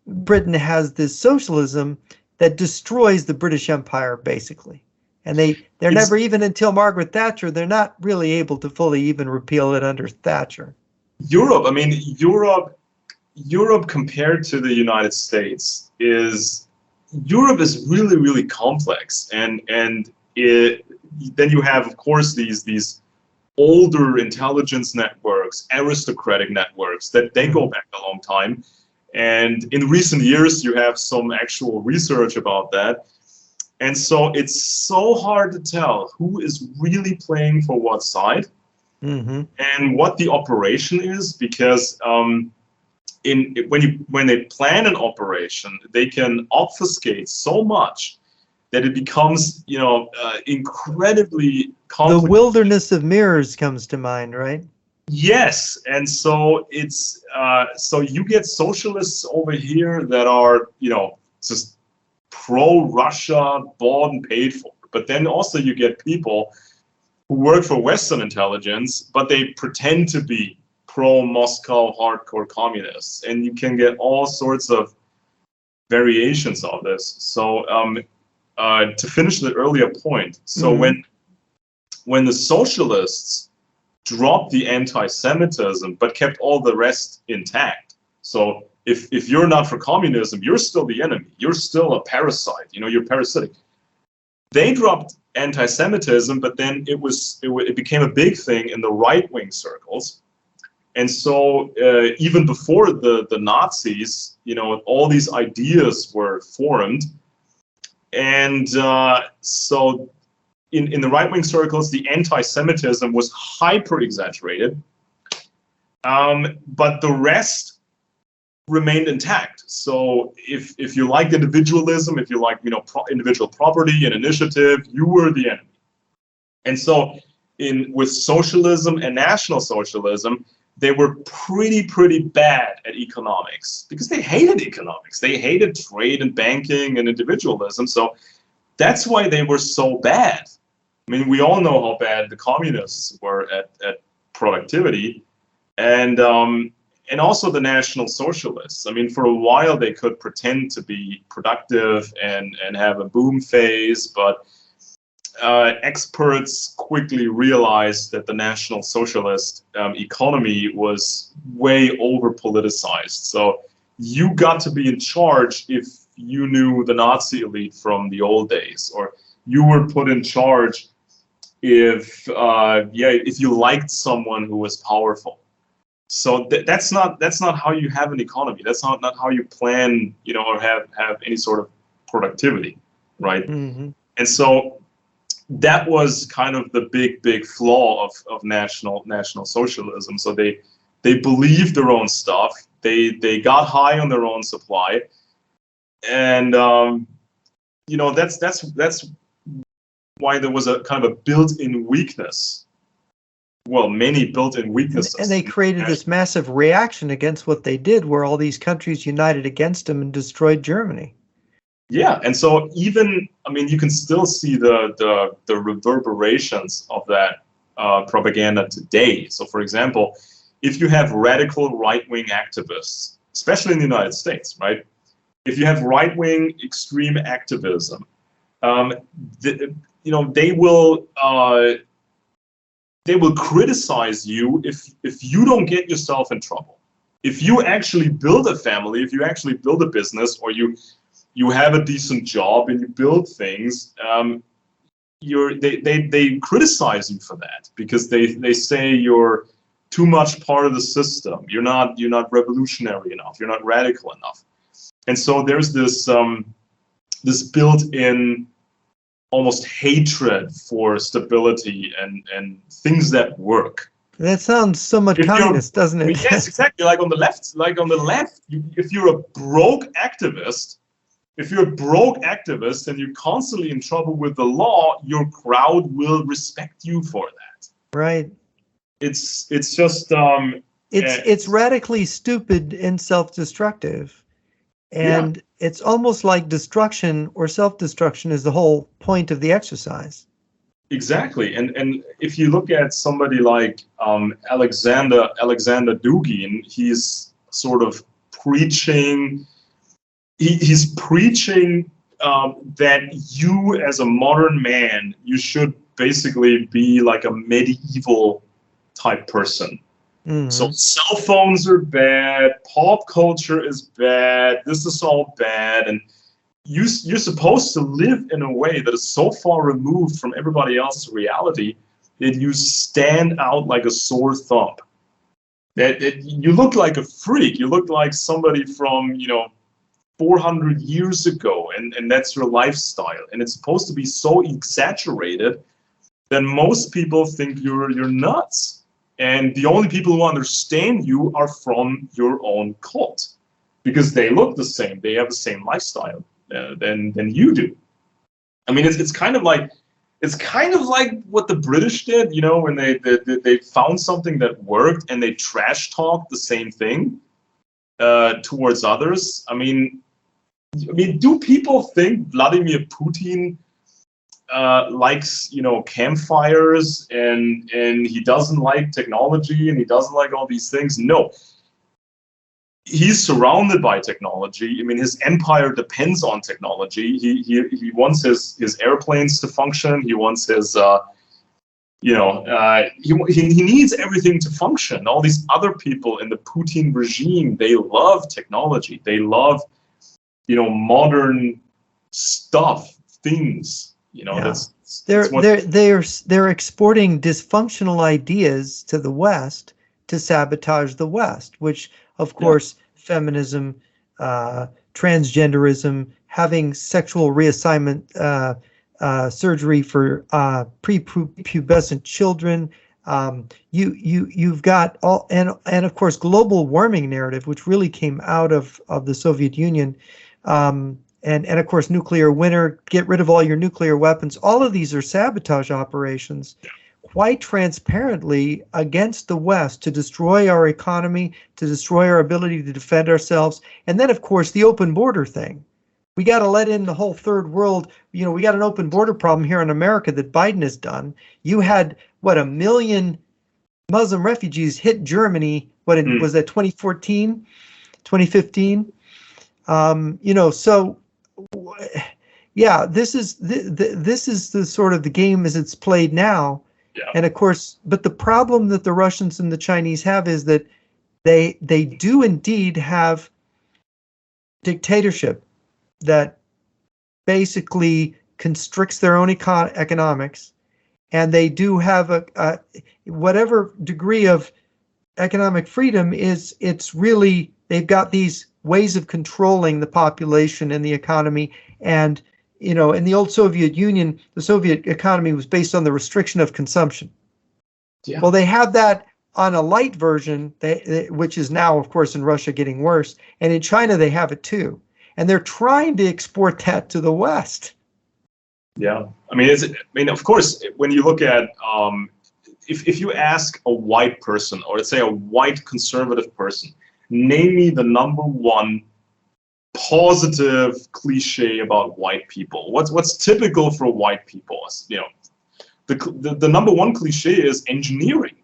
Britain has this socialism that destroys the British Empire, basically. And they're never, even until Margaret Thatcher, they're not really able to fully even repeal it under Thatcher. Europe, I mean, Europe compared to the United States Europe is really, really complex. And then you have, of course, these older intelligence networks, aristocratic networks, that they go back a long time. And in recent years, you have some actual research about that. And so it's so hard to tell who is really playing for what side and what the operation is, because when they plan an operation, they can obfuscate so much that it becomes, incredibly complex. The wilderness of mirrors comes to mind, right? Yes, and so it's so you get socialists over here that are, just pro-Russia, bought and paid for. But then also you get people who work for Western intelligence, but they pretend to be pro-Moscow hardcore communists, and you can get all sorts of variations of this. So to finish the earlier point, so when the socialists dropped the anti-Semitism but kept all the rest intact, so if you're not for communism, you're still the enemy, you're still a parasite, you're parasitic. They dropped anti-Semitism, but then it became a big thing in the right-wing circles. And so even before the Nazis, all these ideas were formed. And so in the right-wing circles, the anti-Semitism was hyper-exaggerated, but the rest remained intact. So if you liked individualism, if you liked individual property and initiative, you were the enemy. And so with socialism and National Socialism, they were pretty bad at economics, because they hated economics. They hated trade and banking and individualism. So that's why they were so bad. I mean, we all know how bad the communists were at productivity, and also the National Socialists. I mean, for a while they could pretend to be productive and have a boom phase, but experts quickly realized that the National Socialist economy was way over politicized. So you got to be in charge if you knew the Nazi elite from the old days, or you were put in charge if you liked someone who was powerful. So that's not how you have an economy. That's not how you plan, or have any sort of productivity, right? And so that was kind of the big flaw of National Socialism. So they believed their own stuff. They got high on their own supply, and that's why there was a kind of a built-in weakness. Well, many built-in weaknesses. And they created this massive reaction against what they did, where all these countries united against them and destroyed Germany. Yeah, and so you can still see the reverberations of that propaganda today. So, for example, if you have radical right-wing activists, especially in the United States, right? If you have right-wing extreme activism, they will criticize you if you don't get yourself in trouble. If you actually build a family, if you actually build a business, or you have a decent job and you build things, they criticize you for that, because they say you're too much part of the system. You're not revolutionary enough. You're not radical enough. And so there's this built-in almost hatred for stability and things that work. That sounds somewhat communist, doesn't it? Yes, exactly. Like on the left, if you're a broke activist, and you're constantly in trouble with the law, your crowd will respect you for that. Right. It's just it's radically stupid and self-destructive. And it's almost like destruction or self-destruction is the whole point of the exercise. Exactly. And if you look at somebody like Alexander Dugin, he's sort of preaching he's preaching that you as a modern man, you should basically be like a medieval type person. Mm-hmm. So cell phones are bad, pop culture is bad, this is all bad, and you're supposed to live in a way that is so far removed from everybody else's reality that you stand out like a sore thumb. That you look like a freak. You look like somebody from 400 years ago, and that's your lifestyle. And it's supposed to be so exaggerated that most people think you're nuts. And the only people who understand you are from your own cult, because they look the same. They have the same lifestyle than you do. I mean, it's kind of like what the British did, when they found something that worked and they trash talked the same thing towards others. I mean, do people think Vladimir Putin likes campfires and he doesn't like technology and he doesn't like all these things? No. He's surrounded by technology. I mean, his empire depends on technology. He wants his airplanes to function. He wants his he needs everything to function. All these other people in the Putin regime, they love technology. They love modern stuff, things. Yeah. They're exporting dysfunctional ideas to the West to sabotage the West, which, of course, feminism, transgenderism, having sexual reassignment surgery for prepubescent children. You've got all, and of course, global warming narrative, which really came out of the Soviet Union. And of course, nuclear winter, get rid of all your nuclear weapons. All of these are sabotage operations, quite transparently against the West, to destroy our economy, to destroy our ability to defend ourselves. And then, of course, the open border thing. We got to let in the whole third world. We got an open border problem here in America that Biden has done. You had, 1 million Muslim refugees hit Germany. Was that 2014, 2015? So yeah, this is the sort of the game as it's played now. Yeah. And of course, but the problem that the Russians and the Chinese have is that they do indeed have dictatorship that basically constricts their own economics, and they do have a whatever degree of economic freedom it's really, they've got these ways of controlling the population and the economy. And in the old Soviet Union, the Soviet economy was based on the restriction of consumption. Yeah. Well, they have that on a light version, which is now, of course, in Russia getting worse. And in China, they have it too. And they're trying to export that to the West. Yeah. I mean, of course, when you look at, if you ask a white person, or let's say a white conservative person, name me the number one positive cliche about white people. What's typical for white people? The number one cliche is engineering,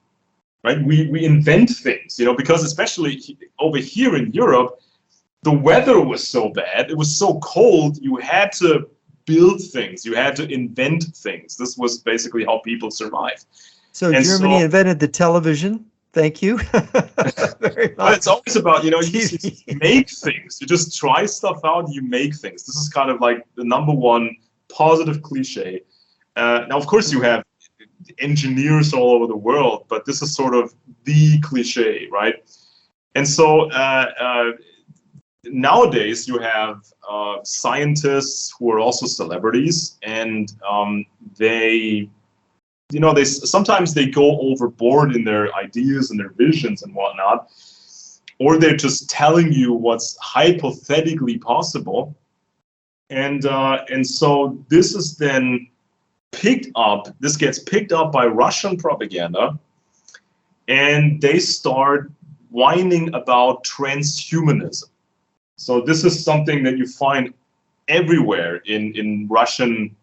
right? We invent things, because especially over here in Europe, the weather was so bad, it was so cold, you had to build things, you had to invent things. This was basically how people survived. So Germany invented the television. Thank you. Very much. But it's always about, you just make things. You just try stuff out, you make things. This is kind of like the number one positive cliche. Now, of course, you have engineers all over the world, but this is sort of the cliche, right? And so nowadays you have scientists who are also celebrities, and they sometimes they go overboard in their ideas and their visions and whatnot, or they're just telling you what's hypothetically possible, and so this is then picked up. This gets picked up by Russian propaganda, and they start whining about transhumanism. So this is something that you find everywhere in Russian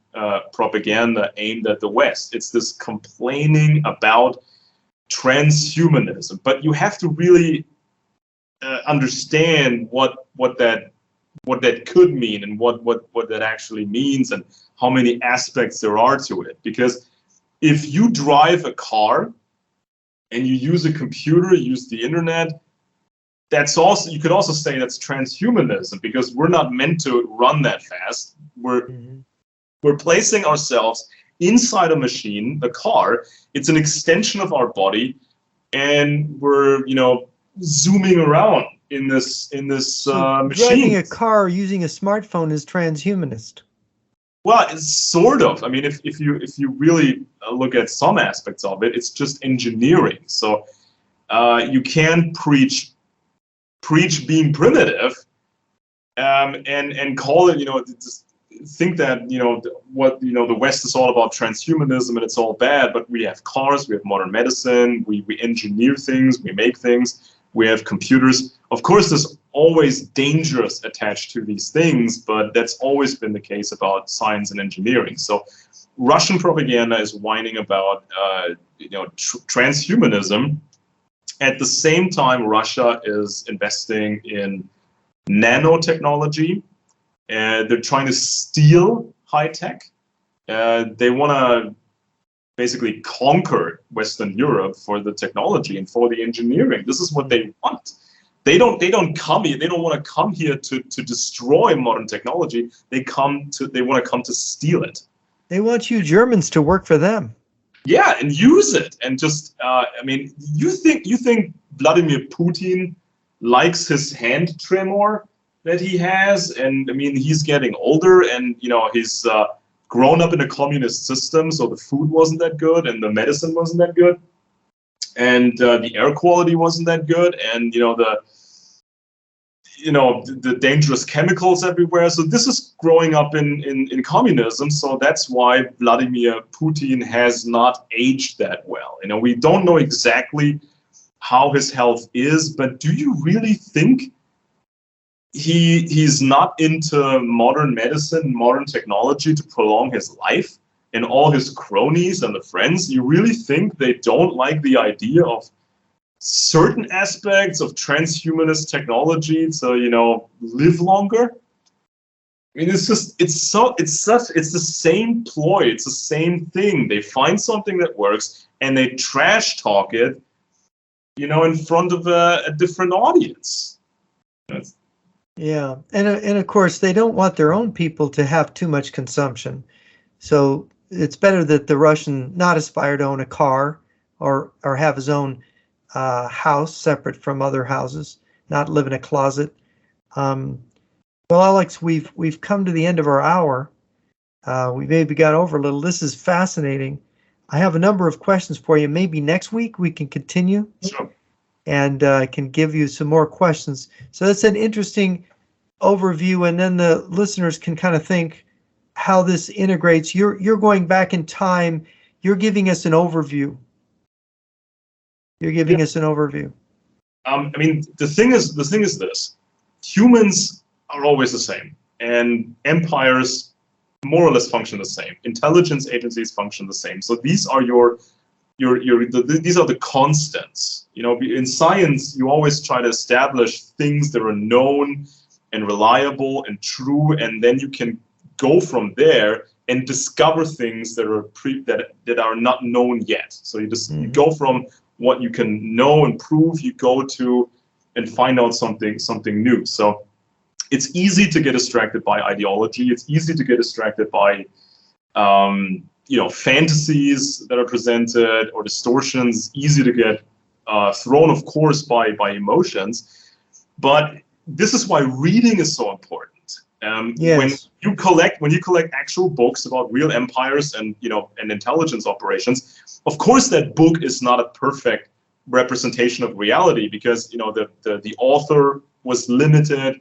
propaganda aimed at the West. It's this complaining about transhumanism, but you have to really understand what that that could mean, and what that actually means, and how many aspects there are to it. Because if you drive a car and you use a computer, use the internet, that's also, you could also say that's transhumanism, because we're not meant to run that fast. We're placing ourselves inside a machine, a car. It's an extension of our body, and we're, you know, zooming around in this machine. Driving a car using a smartphone is transhumanist. Well, it's sort of. I mean, if you really look at some aspects of it, it's just engineering. So you can preach being primitive, and call it, you know, just think that, you know, what, you know, the West is all about transhumanism and it's all bad. But we have cars, we have modern medicine, we engineer things, we make things, we have computers. Of course, there's always dangers attached to these things, but that's always been the case about science and engineering. So Russian propaganda is whining about you know, transhumanism. At the same time, Russia is investing in nanotechnology, and they're trying to steal high tech. They want to basically conquer Western Europe for the technology and for the engineering. This is what they want. They don't come here. They don't want to come here to destroy modern technology. They want to come to steal it. They want you Germans to work for them. Yeah, and use it. And just I mean, you think Vladimir Putin likes his hand tremor that he has? And I mean, he's getting older, and you know, he's grown up in a communist system, so the food wasn't that good, and the medicine wasn't that good, and the air quality wasn't that good, and you know, the dangerous chemicals everywhere. So this is growing up in communism. So that's why Vladimir Putin has not aged that well. You know, we don't know exactly how his health is, but do you really think he's not into modern medicine, modern technology to prolong his life, and all his cronies and the friends? You really think they don't like the idea of certain aspects of transhumanist technology to, you know, live longer? I mean, it's the same ploy. It's the same thing. They find something that works and they trash talk it, you know, in front of a different audience. Yeah, and of course they don't want their own people to have too much consumption. So it's better that the Russian not aspire to own a car or have his own house separate from other houses, not live in a closet. Well, Alex, we've come to the end of our hour. We maybe got over a little. This is fascinating. I have a number of questions for you. Maybe next week we can continue. Sure. And can give you some more questions. So that's an interesting overview, and then the listeners can kind of think how this integrates. You're going back in time. You're giving us an overview. You're giving us an overview. I mean, the thing is this: humans are always the same, and empires more or less function the same. Intelligence agencies function the same. So these are these are the constants. You know, in science, you always try to establish things that are known and reliable and true, and then you can go from there and discover things that are that are not known yet. So you just you go from what you can know and prove, you go to and find out something new. So it's easy to get distracted by ideology. It's easy to get distracted by you know, fantasies that are presented or distortions. Easy to get thrown, of course, by emotions. But this is why reading is so important. Yes. When you collect actual books about real empires and, you know, and intelligence operations, of course that book is not a perfect representation of reality, because, you know, the author was limited,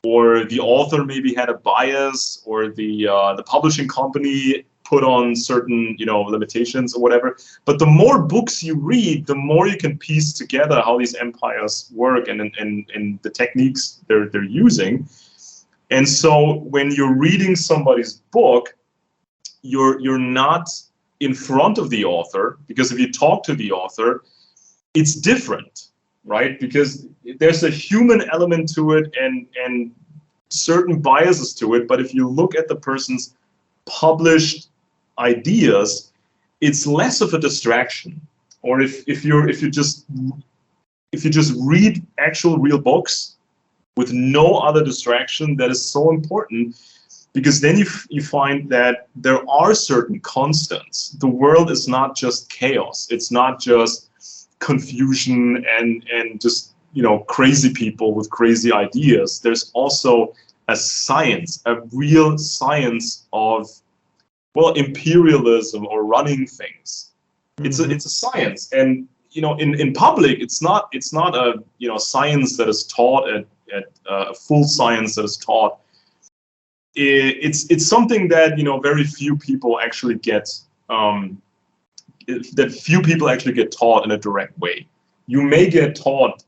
or the author maybe had a bias, or the publishing company put on certain, you know, limitations or whatever. But the more books you read, the more you can piece together how these empires work and the techniques they're using. And so when you're reading somebody's book, you're not in front of the author, because if you talk to the author, it's different, right? Because there's a human element to it, and certain biases to it, but if you look at the person's published ideas, it's less of a distraction. Or if you just read actual real books with no other distraction, that is so important, because then you find that there are certain constants. The world is not just chaos. It's not just confusion and just, you know, crazy people with crazy ideas. There's also a science, a real science of, well, imperialism or running things. It's a science, and you know, in public, it's not a, you know, science that is taught at a full science that is taught. It's something that, you know, very few people actually get. That few people actually get taught in a direct way. You may get taught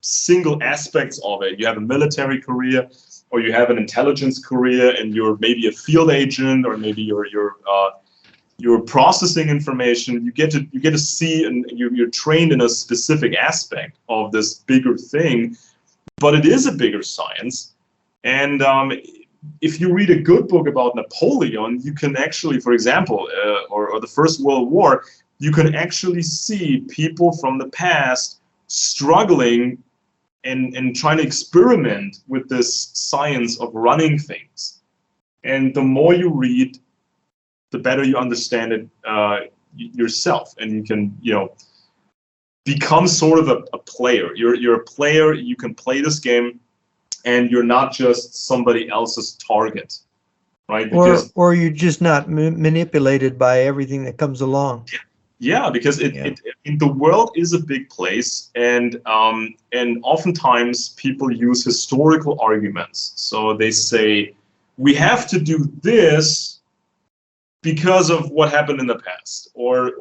single aspects of it. You have a military career, or you have an intelligence career, and you're maybe a field agent, or maybe you're processing information. You get to see, and you're trained in a specific aspect of this bigger thing, but it is a bigger science. And if you read a good book about Napoleon, you can actually, for example, or the First World War, you can actually see people from the past struggling and trying to experiment with this science of running things. And the more you read, the better you understand it yourself, and you can, you know, become sort of a player. You're a player. You can play this game, and you're not just somebody else's target, right? Because, or you're just not manipulated by everything that comes along. Yeah, because the world is a big place, and oftentimes people use historical arguments. So they say, we have to do this because of what happened in the past, or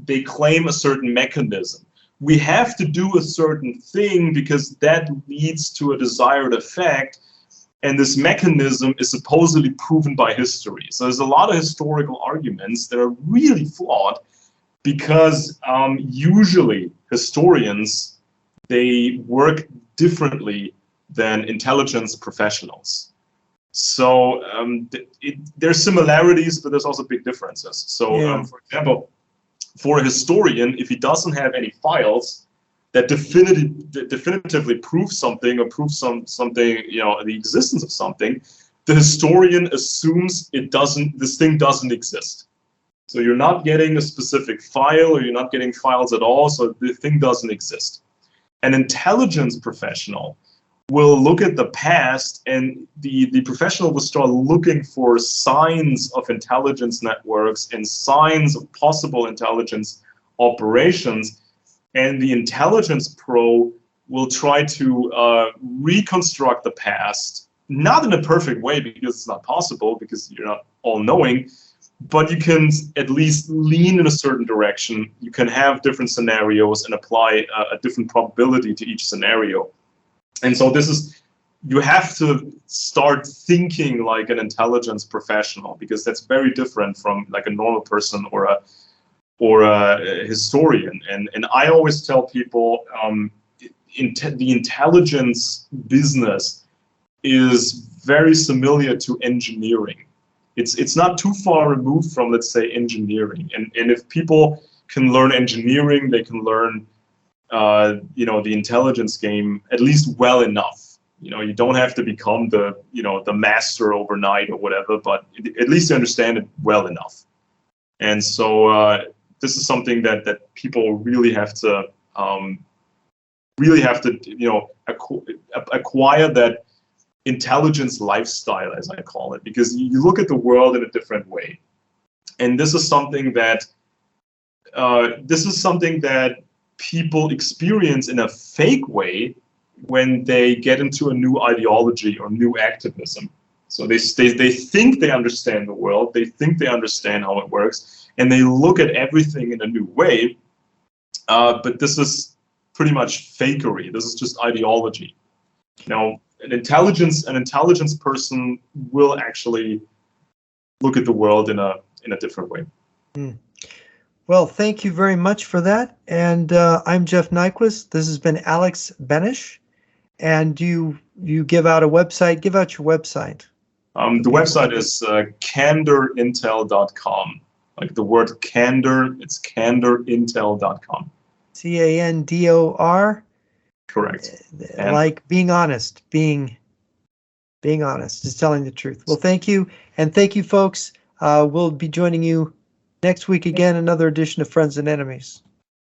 they claim a certain mechanism. We have to do a certain thing because that leads to a desired effect, and this mechanism is supposedly proven by history. So there's a lot of historical arguments that are really flawed, because usually historians, they work differently than intelligence professionals. So there's similarities, but there's also big differences. So for example, for a historian, if he doesn't have any files that definitively prove something, or prove something, you know, the existence of something, the historian assumes this thing doesn't exist. So you're not getting a specific file, or you're not getting files at all, so the thing doesn't exist. An intelligence professional will look at the past, and the professional will start looking for signs of intelligence networks and signs of possible intelligence operations. And the intelligence pro will try to reconstruct the past, not in a perfect way, because it's not possible, because you're not all-knowing, but you can at least lean in a certain direction. You can have different scenarios and apply a different probability to each scenario. And so you have to start thinking like an intelligence professional, because that's very different from like a normal person or a historian. And I always tell people, the intelligence business is very similar to engineering. It's not too far removed from, let's say, engineering. And if people can learn engineering, they can learn you know, the intelligence game at least well enough. You know, you don't have to become the master overnight or whatever, but at least you understand it well enough. And so this is something that people really have to you know, acquire that intelligence lifestyle, as I call it, because you look at the world in a different way. And this is something that people experience in a fake way when they get into a new ideology or new activism. So they think they understand the world, they think they understand how it works, and they look at everything in a new way. But this is pretty much fakery. This is just ideology. Now, an intelligence person will actually look at the world in a different way. Well, thank you very much for that. And I'm Jeff Nyquist. This has been Alex Benish. And you give out a website. Give out your website. The website is candorintel.com. Like the word candor, it's candorintel.com. CANDOR. Correct. Like being honest, being honest, just telling the truth. Well, thank you. And thank you, folks. We'll be joining you next week again, another edition of Friends and Enemies.